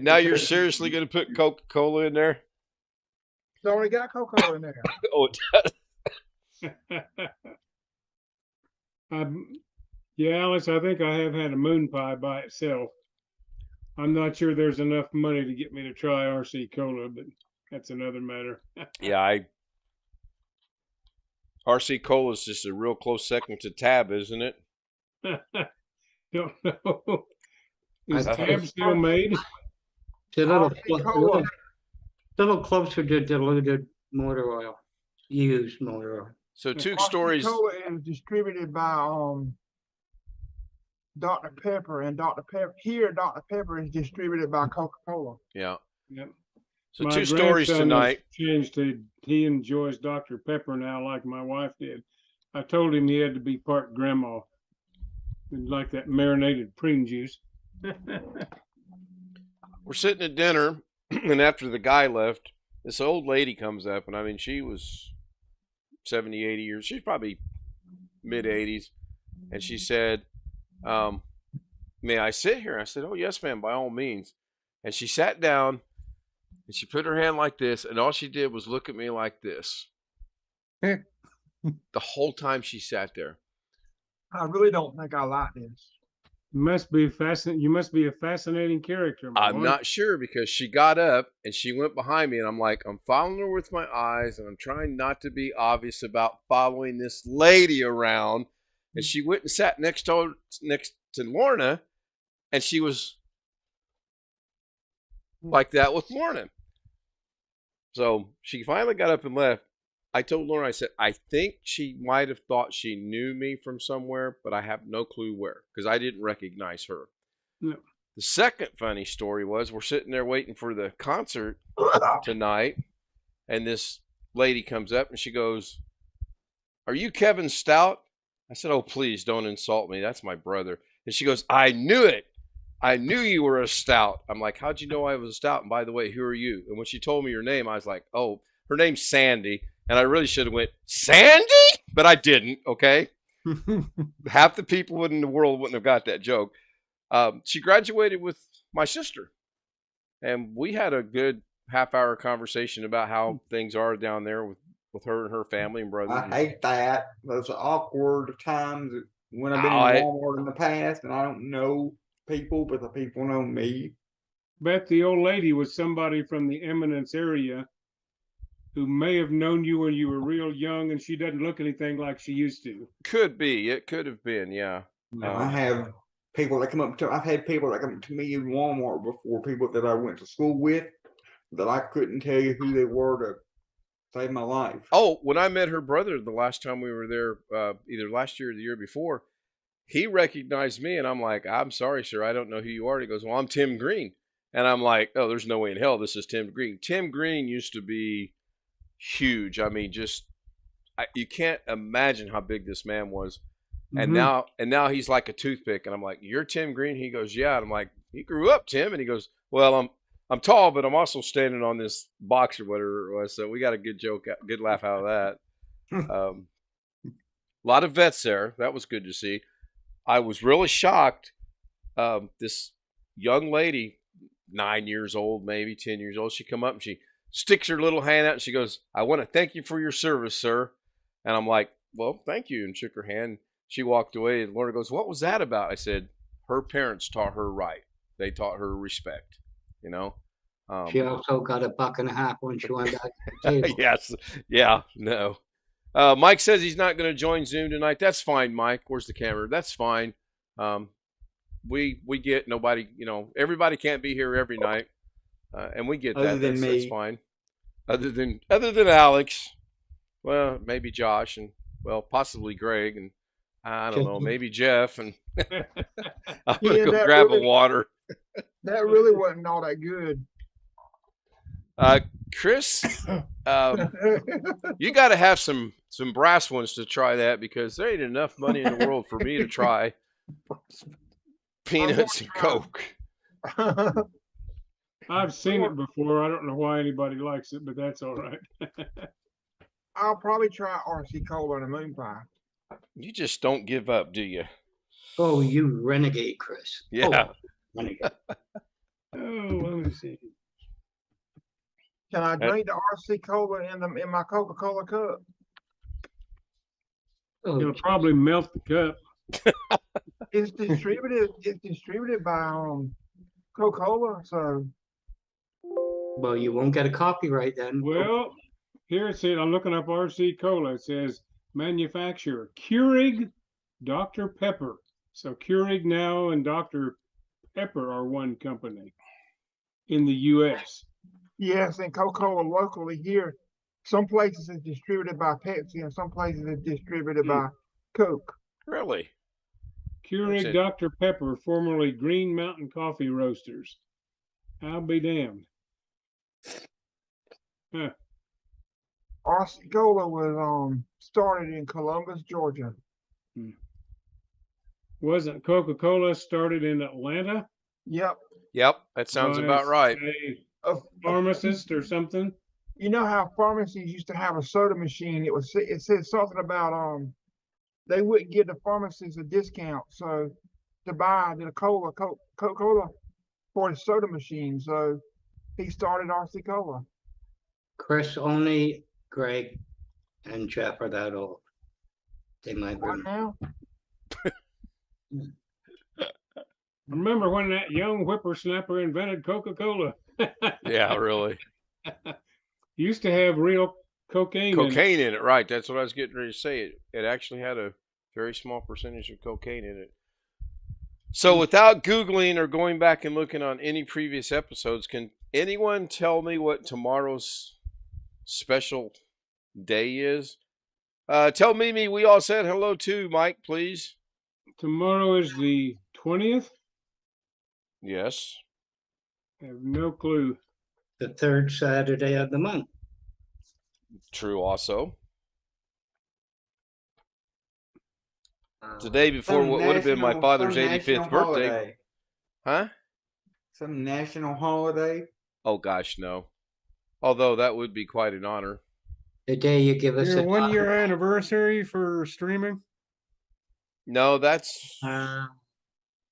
now you're seriously going to put Coca-Cola in there? It's already got Coca-Cola in there. Oh, it does. Yeah, Alice, I think I have had a moon pie by itself. I'm not sure there's enough money to get me to try RC Cola, but that's another matter. Yeah, RC Cola is just a real close second to Tab, isn't it? Don't know. Is Tab still made? It's a little closer to diluted motor oil, used motor oil. So two stories. Coca-Cola is distributed by Dr. Pepper, and Dr. Pepper is distributed by Coca-Cola. Yeah. Yep. So My two stories grandson has tonight. changed to he enjoys Dr. Pepper now, like my wife did. I told him he had to be part grandma, like that marinated prune juice. We're sitting at dinner, and after the guy left, this old lady comes up, and I mean, she was 70, 80 years. She's probably mid-80s, and she said, may I sit here? I said, oh, yes, ma'am, by all means. And she sat down, and she put her hand like this, and all she did was look at me like this. The whole time she sat there. I really don't think I like this. You must be fascinating. You must be a fascinating character. I'm not sure, because she got up and she went behind me, and I'm like, I'm following her with my eyes, and I'm trying not to be obvious about following this lady around. And she went and sat next to Lorna, and she was like that with Lorna. So she finally got up and left. I told Lorna, I said, I think she might have thought she knew me from somewhere, but I have no clue where, because I didn't recognize her. No. The second funny story was, we're sitting there waiting for the concert tonight, and this lady comes up and she goes, are you Kevin Stout? I said, oh, please don't insult me. That's my brother. And she goes, I knew it. I knew you were a Stout. I'm like, how'd you know I was a Stout? And by the way, who are you? And when she told me your name, I was like, oh, her name's Sandy. And I really should have went, Sandy? But I didn't, okay? Half the people in the world wouldn't have got that joke. She graduated with my sister. And we had a good half-hour conversation about how things are down there with her and her family and brothers. I hate that. Those awkward times when I've been in Walmart in the past and I don't know people, but the people know me. Bet the old lady was somebody from the Eminence area who may have known you when you were real young, and she doesn't look anything like she used to. Could be. It could have been, yeah. I have people that come up to, I've had people that come up to me in Walmart before, people that I went to school with, that I couldn't tell you who they were Saved my life. Oh, when I met her brother the last time we were there, either last year or the year before, he recognized me, and I'm like, I'm sorry, sir, I don't know who you are. And he goes, well, I'm Tim Green. And I'm like, oh, there's no way in hell this is Tim Green. Tim Green used to be huge. I mean, you can't imagine how big this man was. And now he's like a toothpick. And I'm like, you're Tim Green? He goes, yeah. And I'm like, you grew up, Tim? And he goes, well, I'm tall, but I'm also standing on this box or whatever it was. So we got a good joke, good laugh out of that. A lot of vets there. That was good to see. I was really shocked. This young lady, 9 years old, maybe 10 years old, she come up and she sticks her little hand out and she goes, I want to thank you for your service, sir. And I'm like, well, thank you. And shook her hand. She walked away. And Lorna goes, what was that about? I said, her parents taught her right. They taught her respect, you know. She also got $1.50 when she went back to the table. Yes. Yeah. No. Mike says he's not going to join Zoom tonight. That's fine, Mike. Where's the camera? That's fine. We get nobody, you know, everybody can't be here every night. And we get Other that. than me. That's fine. Other than Alex. Well, maybe Josh and possibly Greg and I don't know, maybe Jeff and I'm gonna go grab a water. That really wasn't all that good. Chris, you got to have some brass ones to try that because there ain't enough money in the world for me to try peanuts and Coke. I've seen it before. I don't know why anybody likes it, but that's all right. I'll probably try RC Cola and a moon pie. You just don't give up, do you? Oh, you renegade, Chris. Yeah. Oh, renegade. Oh, let me see. Can I drink the RC Cola in my Coca-Cola cup? Oh, You'll probably melt the cup. It's distributed by Coca-Cola, so well, you won't get a copyright then. Well, here it says, I'm looking up RC Cola. It says manufacturer Keurig Dr. Pepper. So Keurig now and Dr. Pepper are one company in the U.S. yes, and Coca-Cola locally here. Some places it's distributed by Pepsi, and some places it's distributed by Coke. Really? Keurig Dr. Pepper, formerly Green Mountain Coffee Roasters. I'll be damned. Huh. RC Cola was started in Columbus, Georgia. Wasn't Coca-Cola started in Atlanta? Yep. That sounds about right. A pharmacist or something? You know how pharmacies used to have a soda machine? It said something about they wouldn't give the pharmacists a discount, so to buy the Coca-Cola for the soda machine. So he started RC Cola. Chris, only Greg and Jeff are that old. They might What remember. now? Remember when that young whippersnapper invented Coca-Cola? Yeah, really. Used to have real cocaine in it, right. That's what I was getting ready to say. It actually had a very small percentage of cocaine in it. So without Googling or going back and looking on any previous episodes, can anyone tell me what tomorrow's special day is? Tell Mimi we all said hello to, Mike, please. Tomorrow is the 20th? Yes. I have no clue. The third Saturday of the month. True also. The day before what would have been my father's 85th birthday. Holiday. Huh? Some national holiday. Oh, gosh, no. Although that would be quite an honor. The day you give us Your a 1 year anniversary for streaming? No, that's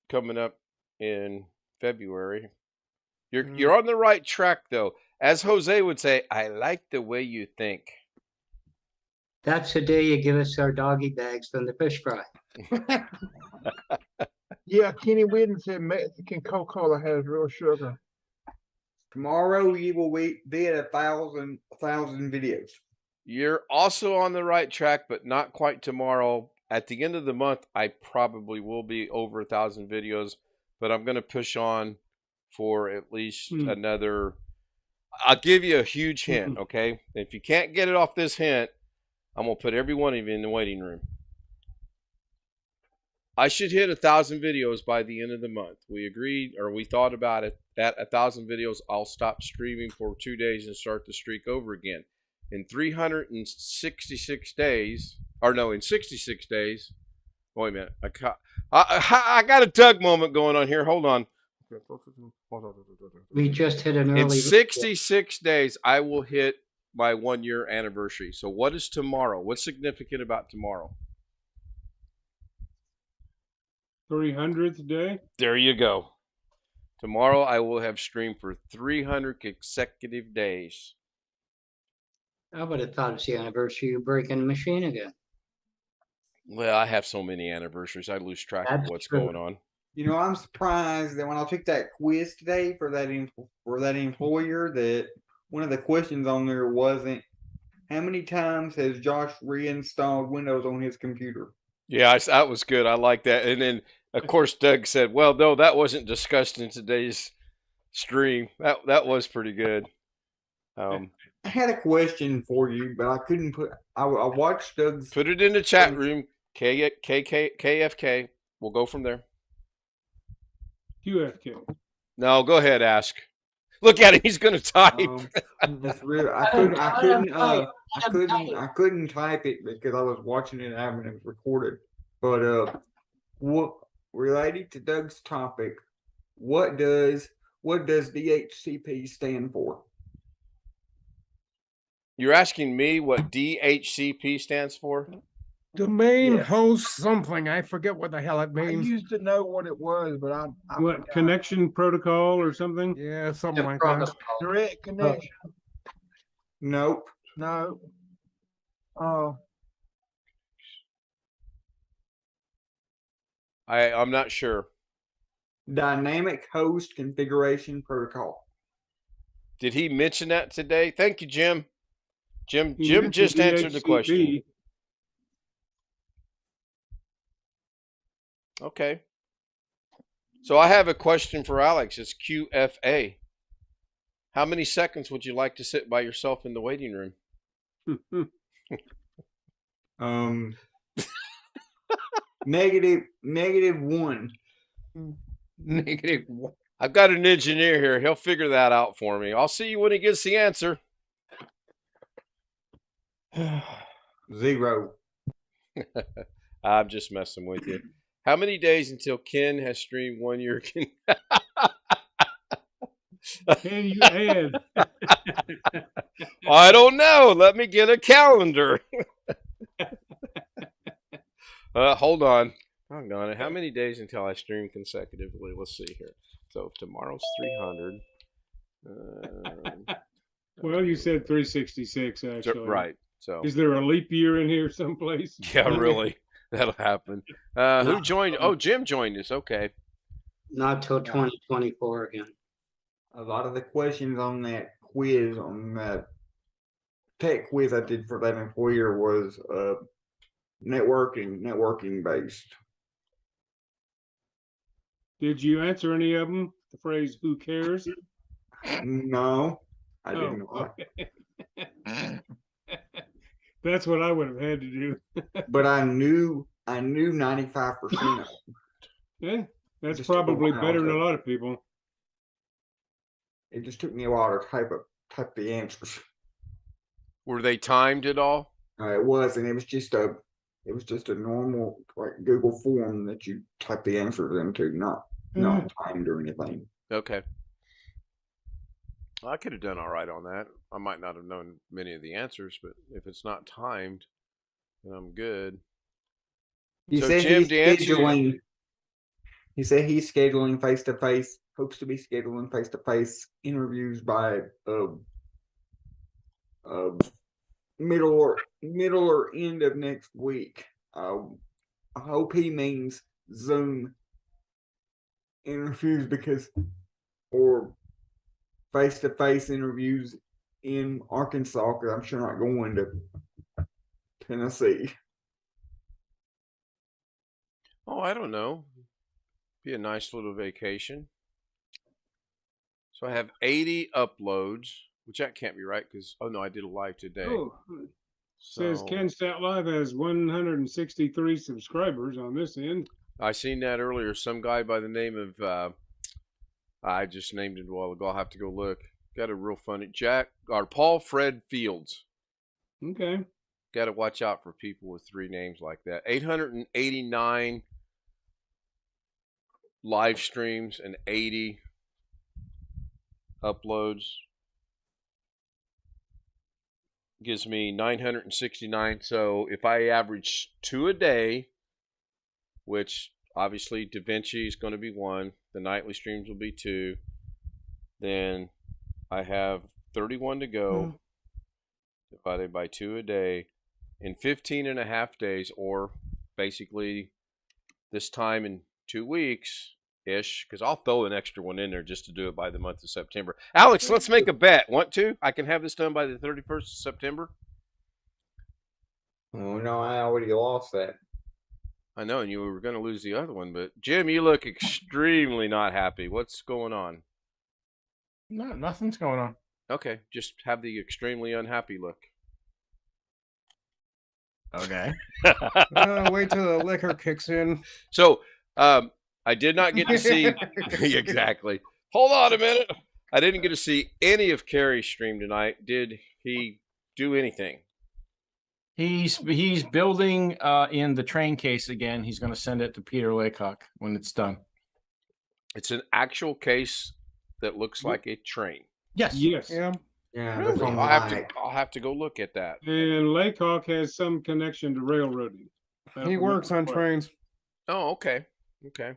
coming up in February. You're on the right track, though. As Jose would say, I like the way you think. That's the day you give us our doggy bags from the fish fry. Yeah, Kenny Whidden said Mexican Coca-Cola has real sugar. Tomorrow you will be at 1,000 videos. You're also on the right track, but not quite tomorrow. At the end of the month, I probably will be over 1,000 videos, but I'm going to push on for at least another. I'll give you a huge hint, okay? If you can't get it off this hint, I'm gonna put every one of you in the waiting room. I should hit 1,000 videos by the end of the month. We agreed, or we thought about it. At 1,000 videos, I'll stop streaming for 2 days and start the streak over again. In 366 days, or no, in 66 days. Wait a minute. I got a Doug moment going on here. Hold on. We just hit an In early. 66 days, I will hit my 1-year anniversary. So what is tomorrow? What's significant about tomorrow? 300th day. There you go. Tomorrow I will have streamed for 300 consecutive days. I would have thought it's the anniversary of breaking the machine again. Well, I have so many anniversaries, I lose track of That's what's true. going on. You know, I'm surprised that when I took that quiz today for that employer, that one of the questions on there wasn't how many times has Josh reinstalled Windows on his computer. Yeah, that was good. I like that. And then, of course, Doug said, "Well, no, that wasn't discussed in today's stream." That was pretty good. I had a question for you, but I couldn't put. I watched Doug's. Put it in the chat room. KFK. We'll go from there. QFK. No, go ahead. Ask. Look at him. He's going to type. That's real. I couldn't type it because I was watching it and it was recorded. But what related to Doug's topic? What does DHCP stand for? You're asking me what DHCP stands for? Domain Yes. host something. I forget what the hell it I means. used to know what it was, but I What forgot. connection protocol or something? Yeah, something The like protocol. that. Direct connection. Nope. No. I'm not sure. Dynamic host configuration protocol. Did he mention that today? Thank you, Jim. Jim He just mentioned answered the question. DHCP. Okay. So I have a question for Alex. It's QFA. How many seconds would you like to sit by yourself in the waiting room? -1. -1. I've got an engineer here. He'll figure that out for me. I'll see you when he gets the answer. 0. I'm just messing with you. How many days until Ken has streamed 1 year? Can you add? I don't know. Let me get a calendar. Hold on. Hang on. How many days until I stream consecutively? Let's see here. So if tomorrow's 300. Well, you said 366 actually. Right. So is there a leap year in here someplace? yeah, really. That'll happen. Who joined? Oh, Jim joined us. Okay. Not till 2024 again. A lot of the questions on that quiz, on that tech quiz I did for that employer, was networking based. Did you answer any of them? The phrase "Who cares"? No, I didn't. Okay. That's what I would have had to do. But I knew 95%. Yeah, that's Just took a probably while better than to- a lot of people. It just took me a while to type the answers. Were they timed at all? It was, and it was just a normal like Google form that you type the answers into, not timed or anything. Okay. I could have done all right on that. I might not have known many of the answers, but if it's not timed, then I'm good. He So, said Jim, he's to answer your- scheduling. He said he's scheduling face-to-face. Hopes to be scheduling face-to-face interviews by middle or end of next week. I hope he means Zoom interviews or face-to-face interviews in Arkansas, because I'm sure not going to Tennessee. Oh, I don't know. Be a nice little vacation. So I have 80 uploads. which that can't be right because oh no, I did a live today. Oh, says So Ken Stout Live has 163 subscribers on this end. I seen that earlier. Some guy by the name of I just named it a while ago. I'll have to go look. Got a real funny Paul Fred Fields. Okay. Got to watch out for people with 3 names like that. 889 live streams and 80 uploads. Gives me 969. So if I average 2 a day, which obviously Da Vinci is going to be 1, the nightly streams will be 2, then I have 31 to go, divided by 2 a day, in 15 and a half days, or basically this time in 2 weeks ish, because I'll throw an extra one in there just to do it by the month of September. Alex, let's make a bet. Want to? I can have this done by the 31st of September. Oh no, I already lost that. I know, and you were going to lose the other one, but Jim, you look extremely not happy. What's going on? No, nothing's going on. Okay, just have the extremely unhappy look. Okay. Wait till the liquor kicks in. So, I did not get to see exactly. Hold on a minute. I didn't get to see any of Carrie's stream tonight. Did he do anything? He's building in the train case again. He's going to send it to Peter Laycock when it's done. It's an actual case that looks like a train. Yes. Yes. Yeah. Yeah, Really? that's on I'll have to go look at that. And Laycock has some connection to railroading. He works on trains. Oh, okay. Okay.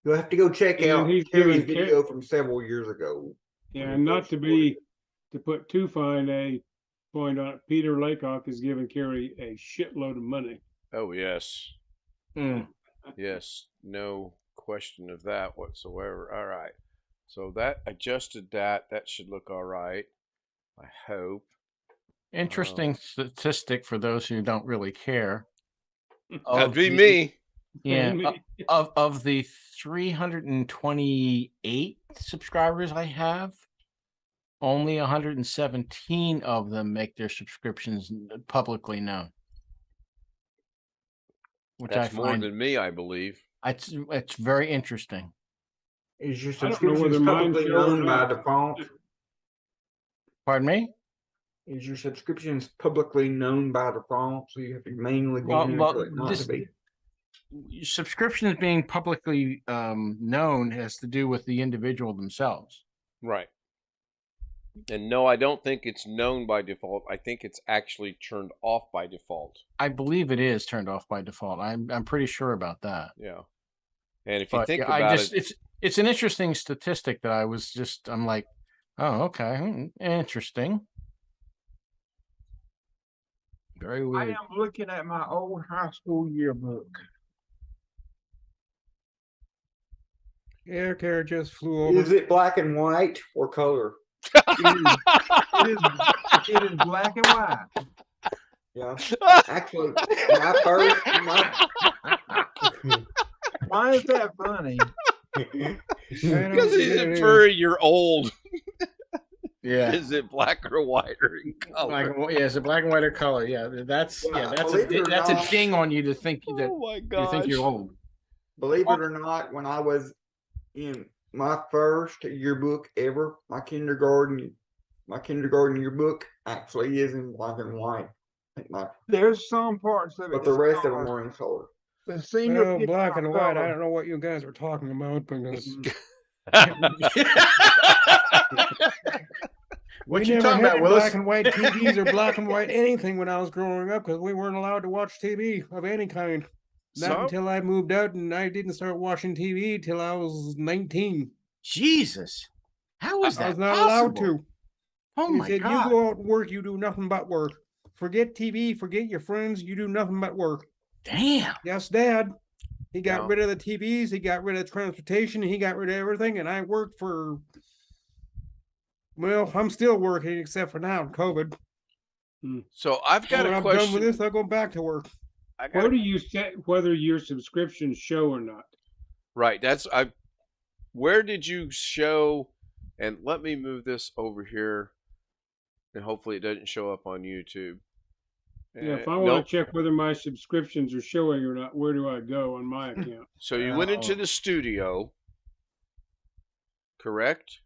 You'll have to go check And out he's Carrie's doing video from several years ago. Yeah, and not to put too fine a point on it, Peter Laycock is giving Carrie a shitload of money. Oh, yes. Mm. Yes. No question of that whatsoever. All right. So that adjusted that. That should look all right. I hope. Interesting statistic for those who don't really care. That'd be me. Yeah. Of the 328 subscribers I have, only 117 of them make their subscriptions publicly known. Which That's I more find than me, I believe. it's very interesting. Is your I don't know whether subscription mine publicly show or known by not. default? Pardon me? Is your subscriptions publicly known by default? So you have to manually go in Well, for it not to be. Subscriptions being publicly known has to do with the individual themselves. Right. And no, I don't think it's known by default. I think it's actually turned off by default. I believe it is turned off by default. I'm pretty sure about that. Yeah. And if you But think yeah, about it's an interesting statistic that I'm like, oh, okay, interesting. Very I weird. am looking at my old high school yearbook. Air carrier just flew over. Is it black and white or color? It is black and white. Yeah. Actually, my first. Why is that funny? because he's a furry, you're old. Yeah. Is it black or white or in color? Is it black and white or color? Yeah, that's a ding on you to think that Oh my you gosh. think you're old. Believe it or not, when I was in my first yearbook ever, my kindergarten yearbook actually is in black and white. There's some parts of it, But the rest of them are in color. the senior black and white. I color. don't know what you guys are talking about because What you talking about, Willis? black and white TVs or black and white anything when I was growing up because we weren't allowed to watch TV of any kind. Not until I moved out, and I didn't start watching TV till I was 19. Jesus, how is that I was not possible? allowed to. Oh He my said, God! "You go out and work. You do nothing but work. Forget TV. Forget your friends. You do nothing but work." Damn. Yes, Dad. He got Yeah. rid of the TVs. He got rid of transportation. He got rid of everything, and I worked for. Well, I'm still working except for now, COVID. So I've got when a I'm question. done with this, I'll go back to work. Where do you set whether your subscriptions show or not? Right. Where did you show? And let me move this over here. and hopefully it doesn't show up on YouTube. Yeah, if I want Nope. to check whether my subscriptions are showing or not, where do I go on my account? So you went into the studio, correct?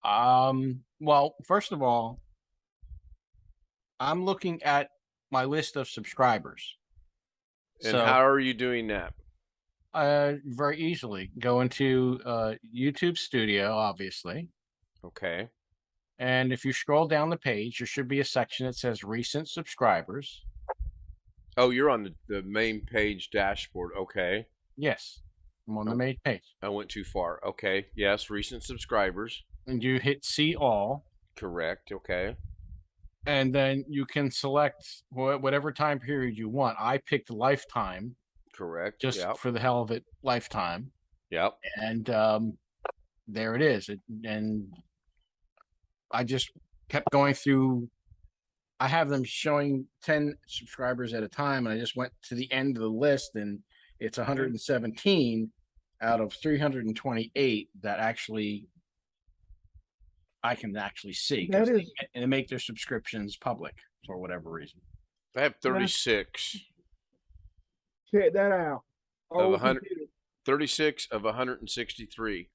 Well, first of all, I'm looking at my list of subscribers. And So, how are you doing that? very easily go into YouTube Studio, obviously. Okay. And if you scroll down the page, there should be a section that says recent subscribers. Oh, you're on the main page dashboard. Okay. Yes, I'm on the main page. I went too far. Okay. Yes, recent subscribers. And you hit see all. Correct. Okay. And then you can select whatever time period you want. I picked lifetime. Correct. Just for the hell of it, lifetime. Yep. And there it is. And I just kept going through. I have them showing 10 subscribers at a time, and I just went to the end of the list, and it's 117 out of 328 that actually I can actually see. That is, and they make their subscriptions public for whatever reason. I have 36. check that out. Of Old 100, computer. 36 of 163.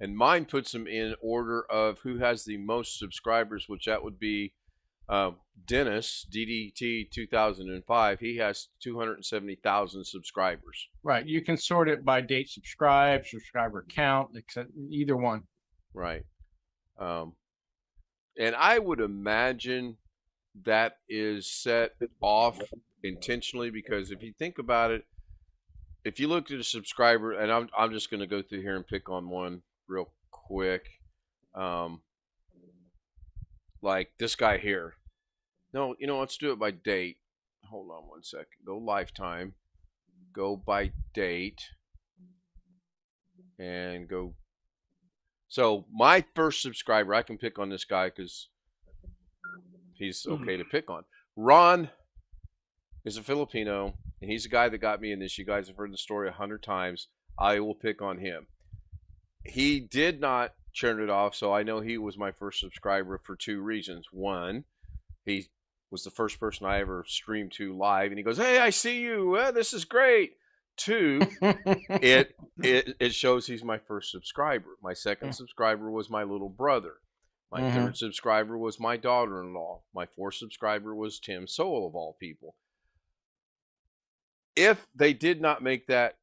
And mine puts them in order of who has the most subscribers, which that would be Dennis, DDT 2005. He has 270,000 subscribers. Right. You can sort it by date subscribed, subscriber count, either one. Right. And I would imagine that is set off intentionally, because if you think about it, if you look at a subscriber, and I'm just going to go through here and pick on one real quick, like this guy here. No, let's do it by date. Hold on one second. Go lifetime. Go by date. And go. So my first subscriber, I can pick on this guy because he's okay to pick on. Ron is a Filipino, and he's the guy that got me in this. You guys have heard the story 100 times. I will pick on him. He did not turn it off, so I know he was my first subscriber for 2 reasons. One, he was the first person I ever streamed to live, and he goes, "Hey, I see you. This is great." 2, it shows he's my first subscriber. My second subscriber was my little brother. My third subscriber was my daughter-in-law. My fourth subscriber was Tim Sowell, of all people. If they did not make that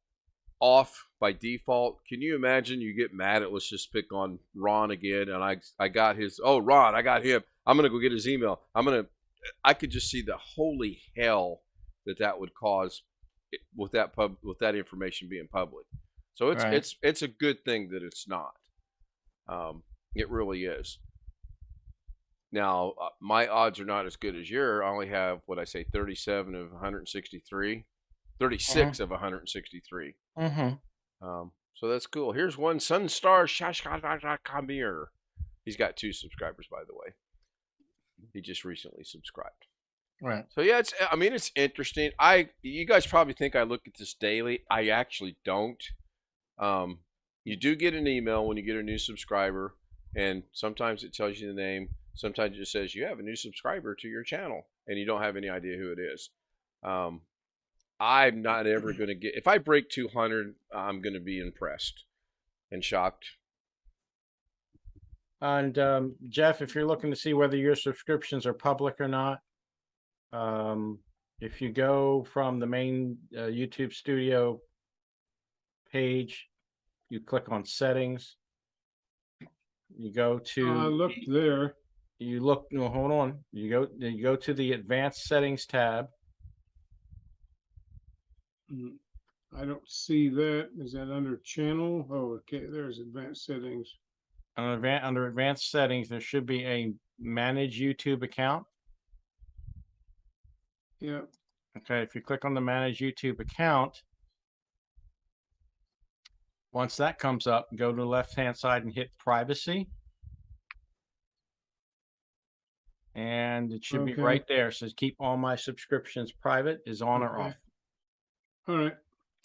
off by default, can you imagine you get mad at, let's just pick on Ron again, and I got his, oh, Ron, I got him. I'm going to go get his email. I could just see the holy hell that would cause with that information being public. So it's a good thing that it's not. It really is. Now, my odds are not as good as yours. I only have, 37 of 163. 36 of 163. So that's cool. Here's one Sunstar Shashkamir. He's got 2 subscribers, by the way. He just recently subscribed. Right. So yeah, it's interesting. You guys probably think I look at this daily. I actually don't. You do get an email when you get a new subscriber, and sometimes it tells you the name. Sometimes it just says you have a new subscriber to your channel, and you don't have any idea who it is. I'm not ever going to get, if I break 200, I'm going to be impressed and shocked. And Jeff, if you're looking to see whether your subscriptions are public or not, if you go from the main YouTube Studio page, you click on settings, you go to I looked there. You look, no, hold on. You go to the advanced settings tab. I don't see that. Is that under channel? Oh, okay. There's advanced settings. Under advanced settings, there should be a manage YouTube account. Yeah. Okay, if you click on the manage YouTube account, once that comes up, go to the left-hand side and hit privacy. And it should be right there. It says keep all my subscriptions private, is on or off. All right.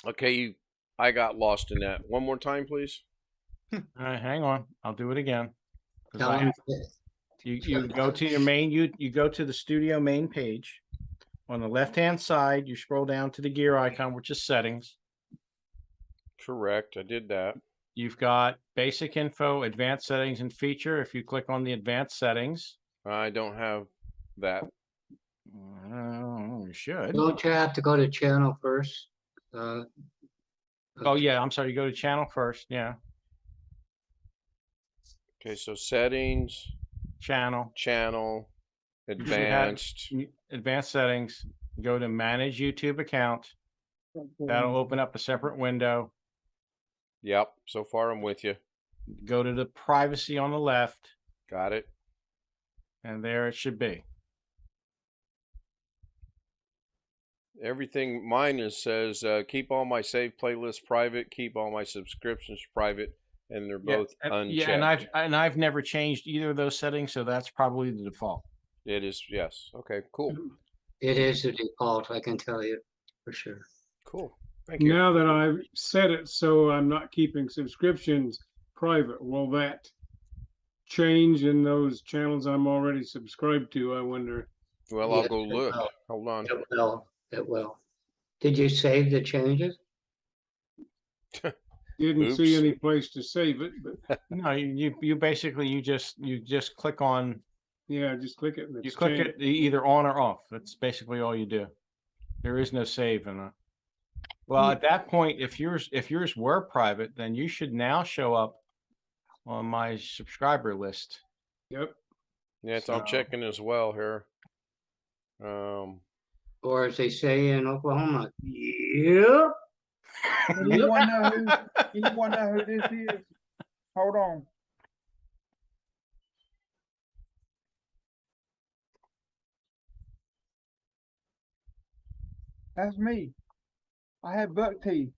Okay, I got lost in that. One more time, please. All right, hang on. I'll do it again. Tell You go to your main you go to the studio main page. On the left-hand side, you scroll down to the gear icon, which is settings. Correct. I did that. You've got basic info, advanced settings, and feature. If you click on the advanced settings, I don't have that. you should. Don't you have to go to channel first? Oh yeah, I'm sorry. You go to channel first. Yeah, Okay, so settings, channel, advanced. advanced settings. Go to manage YouTube account. That'll open up a separate window. Yep. So far, I'm with you. Go to the privacy on the left, Got it. and there it should be. Everything mine is says keep all my saved playlists private, keep all my subscriptions private, and they're both unchecked. Yeah, and I've never changed either of those settings, so that's probably the default. It is, yes. Okay, cool. It is the default, I can tell you for sure. Cool. Thank you. Now that I've set it so I'm not keeping subscriptions private, will that change in those channels I'm already subscribed to, I wonder? Well, Yeah, I'll go it look. will. Hold on. It will. It will. Did you save the changes? Didn't see Oops. any place to save it, but No, you basically you just click on yeah, just click it. And you it's click changed. it either on or off. That's basically all you do. There is no save in it. Well, at that point, if yours were private, then you should now show up on my subscriber list. Yep. Yes, So- I'm checking as well here. Or as they say in Oklahoma, yeah. Anyone know who this is? Hold on. That's me. I have buck teeth.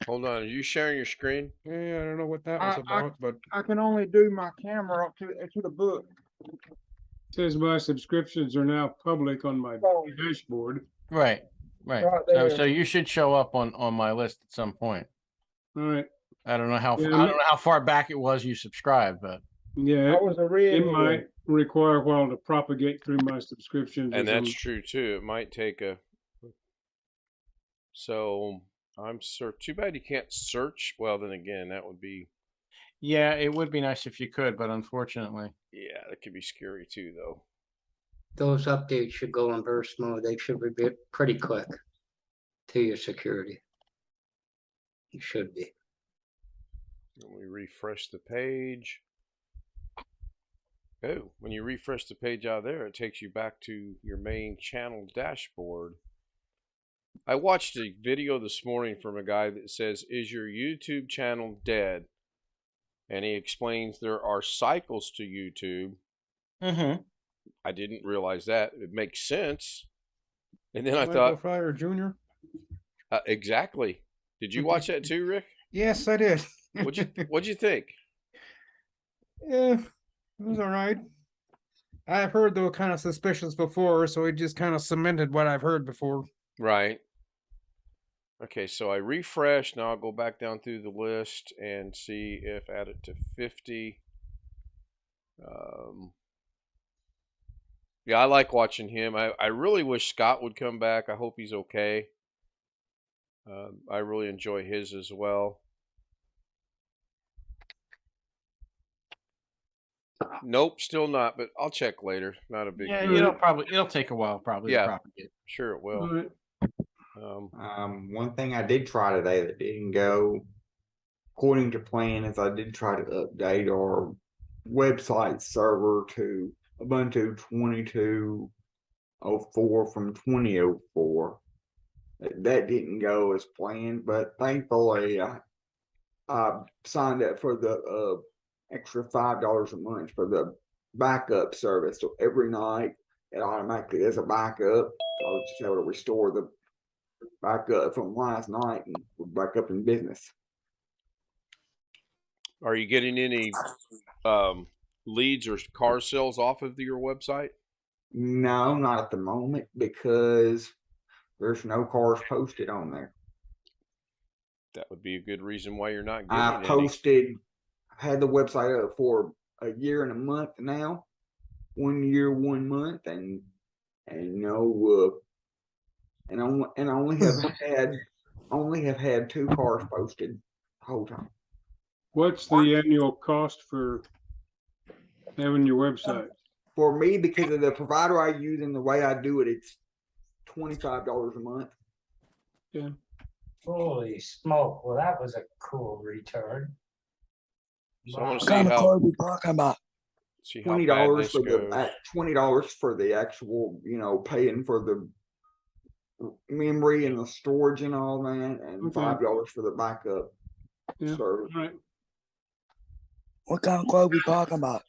Hold on. Are you sharing your screen? Yeah, I don't know what that was about, but I can only do my camera up to the book. Says my subscriptions are now public on my Oh. dashboard. Right. Right So there. you should show up on my list at some point. All right. I don't know how Yeah, I don't know how far back it was you subscribed, but Yeah, I was a it redhead. might require a while to propagate through my subscriptions. And or that's something. true too. It might take a. So I'm too bad you can't search. Well, then again, that would be. yeah, it would be nice if you could, but unfortunately, Yeah, that could be scary too, though. Those updates should go in burst mode. They should be pretty quick to your security. It should be. When we refresh the page. Oh, when you refresh the page out there, it takes you back to your main channel dashboard. I watched a video this morning from a guy that says, "Is your YouTube channel dead?" And he explains there are cycles to YouTube. mm-hmm. I didn't realize that. It makes sense. And then I Michael thought, Fryer Jr. Exactly. Did you watch that too, Rick? Yes, I did. What'd you think? Yeah, it was all right. I've heard they were kind of suspicious before, so it just kind of cemented what I've heard before. Right. Okay, so I refresh. Now I'll go back down through the list and see if add it to 50. Yeah, I like watching him. I really wish Scott would come back. I hope he's okay. I really enjoy his as well. Nope, still not, but I'll check later. Not a big Yeah, deal. it'll take a while probably Yeah. to propagate. Sure it All will. right. One thing I did try today that didn't go according to plan is I did try to update our website server to Ubuntu 22.04 from 20.04. That didn't go as planned, but thankfully I signed up for the extra $5 a month for the backup service. So every night it automatically does a backup. So I was just able to restore the backup from last night and we're back up in business. Are you getting any leads or car sales off of your website? No, not at the moment because there's no cars posted on there. That would be a good reason why you're not I getting any. posted, had the website up for a year and a month now. 1 year, 1 month, and no, and I only have had 2 cars posted the whole time. What's the annual cost for having your website? For me, because of the provider I use and the way I do it, it's $25 a month. Yeah. Holy smoke! Well, that was a cool return. So I want to What see kind of how car we talking about? see how bad $20 this for goes. the $20 for the actual, paying for the memory and the storage and all that, and Okay. $5 for the backup Yeah. service. All right. What kind of car we talking about?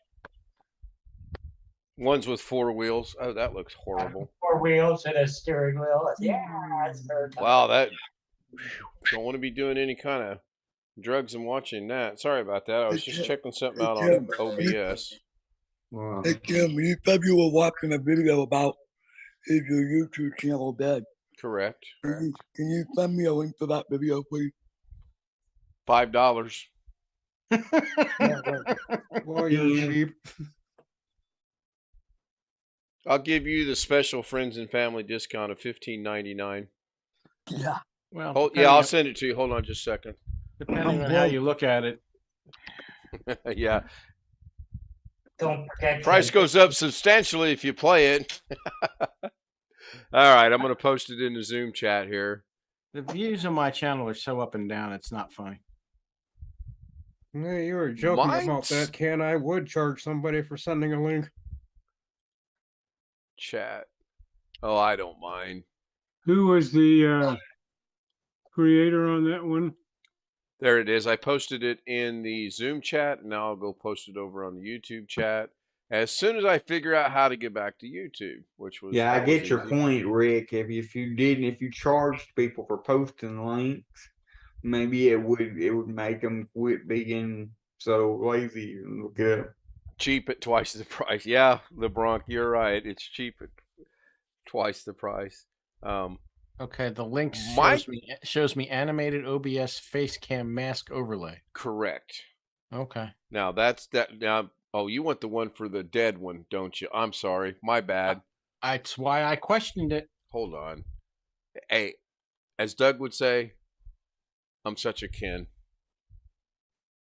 Ones with 4 wheels. Oh, that looks horrible. 4 wheels and a steering wheel. Yeah, that's very tough. Wow, that don't want to be doing any kind of drugs and watching that. Sorry about that. I was just checking something out on OBS. Wow. Hey Kim, you said you were watching a video about if your YouTube channel dead. Correct. Can you send me a link to that video, please? $5. Well, you're cheap. I'll give you the special friends and family discount of $15.99. Yeah. Well, Yeah, I'll send it to you. Hold on just a second. depending on how you look at it. Yeah. Don't forget. Price goes up substantially if you play it. All right, I'm going to post it in the Zoom chat here. The views on my channel are so up and down, it's not funny. Hey, you were joking about Mine's- that, Ken. I would charge somebody for sending a link. Chat. Oh, I don't mind. Who was the creator on that one? There it is. I posted it in the Zoom chat, and now I'll go post it over on the YouTube chat as soon as I figure out how to get back to YouTube, which was Yeah, I that was get your easy. point, Rick. If you charged people for posting links, maybe it would make them quit being so lazy and look it up. Cheap at twice the price. Yeah, LeBronc, you're right. It's cheap at twice the price. Okay, the link My- shows me animated OBS face cam mask overlay. Correct. Okay. Now that's that. Now, oh, you want the one for the dead one, don't you? I'm sorry, my bad. That's why I questioned it. Hold on. Hey, as Doug would say, I'm such a Ken.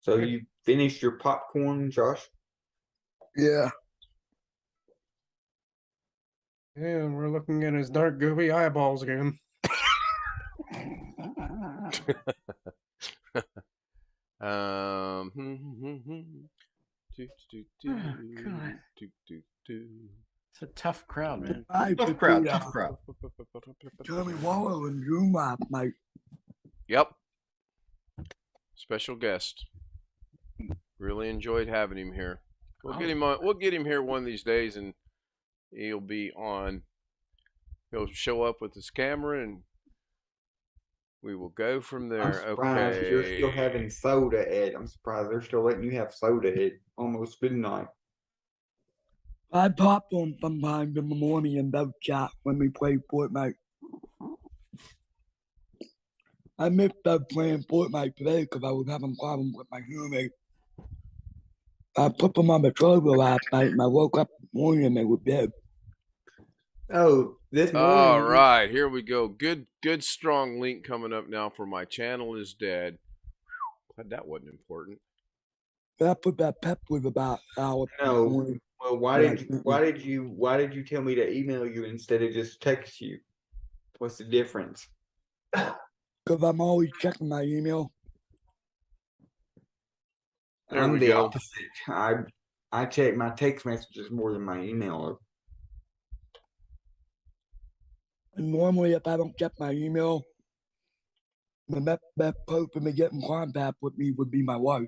So you finished your popcorn, Josh? Yeah. Yeah, and we're looking at his dark, gooey eyeballs again. Um, God. It's a tough crowd, man. Tough crowd. Tommy Waller and Zoom last night. Yep. Special guest. Really enjoyed having him here. We'll get him on. We'll get him here one of these days, and he'll be on. He'll show up with his camera, and we will go from I'm there. surprised you're Okay. still having soda, Ed. I'm surprised they're still letting you have soda at almost midnight. I pop on sometimes in the morning in Dev chat when we play Fortnite. I missed Dev playing Fortnite today because I was having problems with my roommate. I put them on the charger last night and I woke up this morning and they were dead. Oh, this morning. All right, here we go. Good strong link coming up now for my channel is dead. Glad that wasn't important. I put that pep with about an hour. No. Well, why did you tell me to email you instead of just text you? What's the difference? Because I'm always checking my email. There I'm we the go. opposite. I check my text messages more than my email. And normally, if I don't check my email, the best person to get in contact with me would be my wife.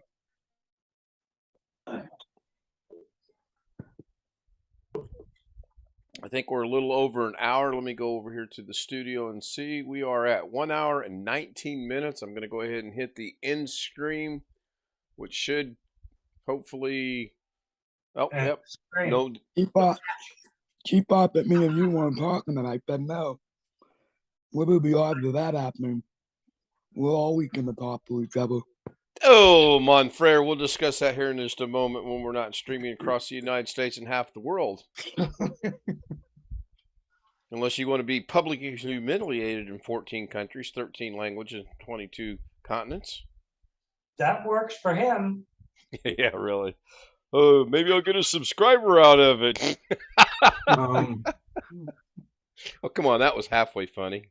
I think we're a little over an hour. Let me go over here to the studio and see. We are at 1 hour and 19 minutes. I'm going to go ahead and hit the end stream, which should hopefully. Oh, yep. No. She thought that me and you weren't talking, and I said no. What would be odd to that happening? We're always gonna talk to each other. Oh, Monfrere, we'll discuss that here in just a moment when we're not streaming across the United States and half the world. Unless you want to be publicly humiliated in 14 countries, 13 languages, 22 continents. That works for him. Yeah, really. Oh, maybe I'll get a subscriber out of it. Um, Oh, come on, that was halfway funny.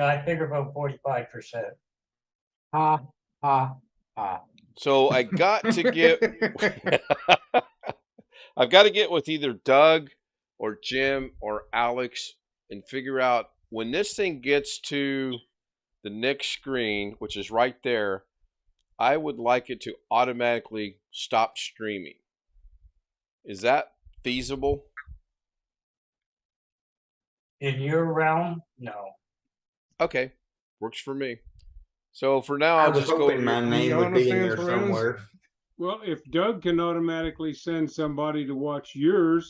I figure about 45%. Ha, ha, ha. So I got to get I've got to get with either Doug or Jim or Alex and figure out when this thing gets to the next screen, which is right there, I would like it to automatically stop streaming. Is that feasible? In your realm, no. Okay, works for me. So for now, I I'll was just go hoping my over. name would be in there Jonathan Perez. somewhere. Well, if Doug can automatically send somebody to watch yours,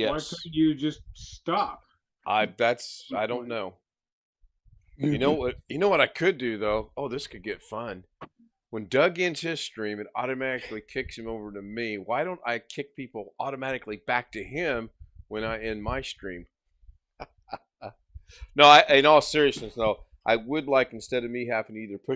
why Yes, couldn't you just stop? I don't know. You know what? You know what I could do though. Oh, this could get fun. When Doug ends his stream, it automatically kicks him over to me. Why don't I kick people automatically back to him when I end my stream? No, in all seriousness, though, I would like, instead of me having to either push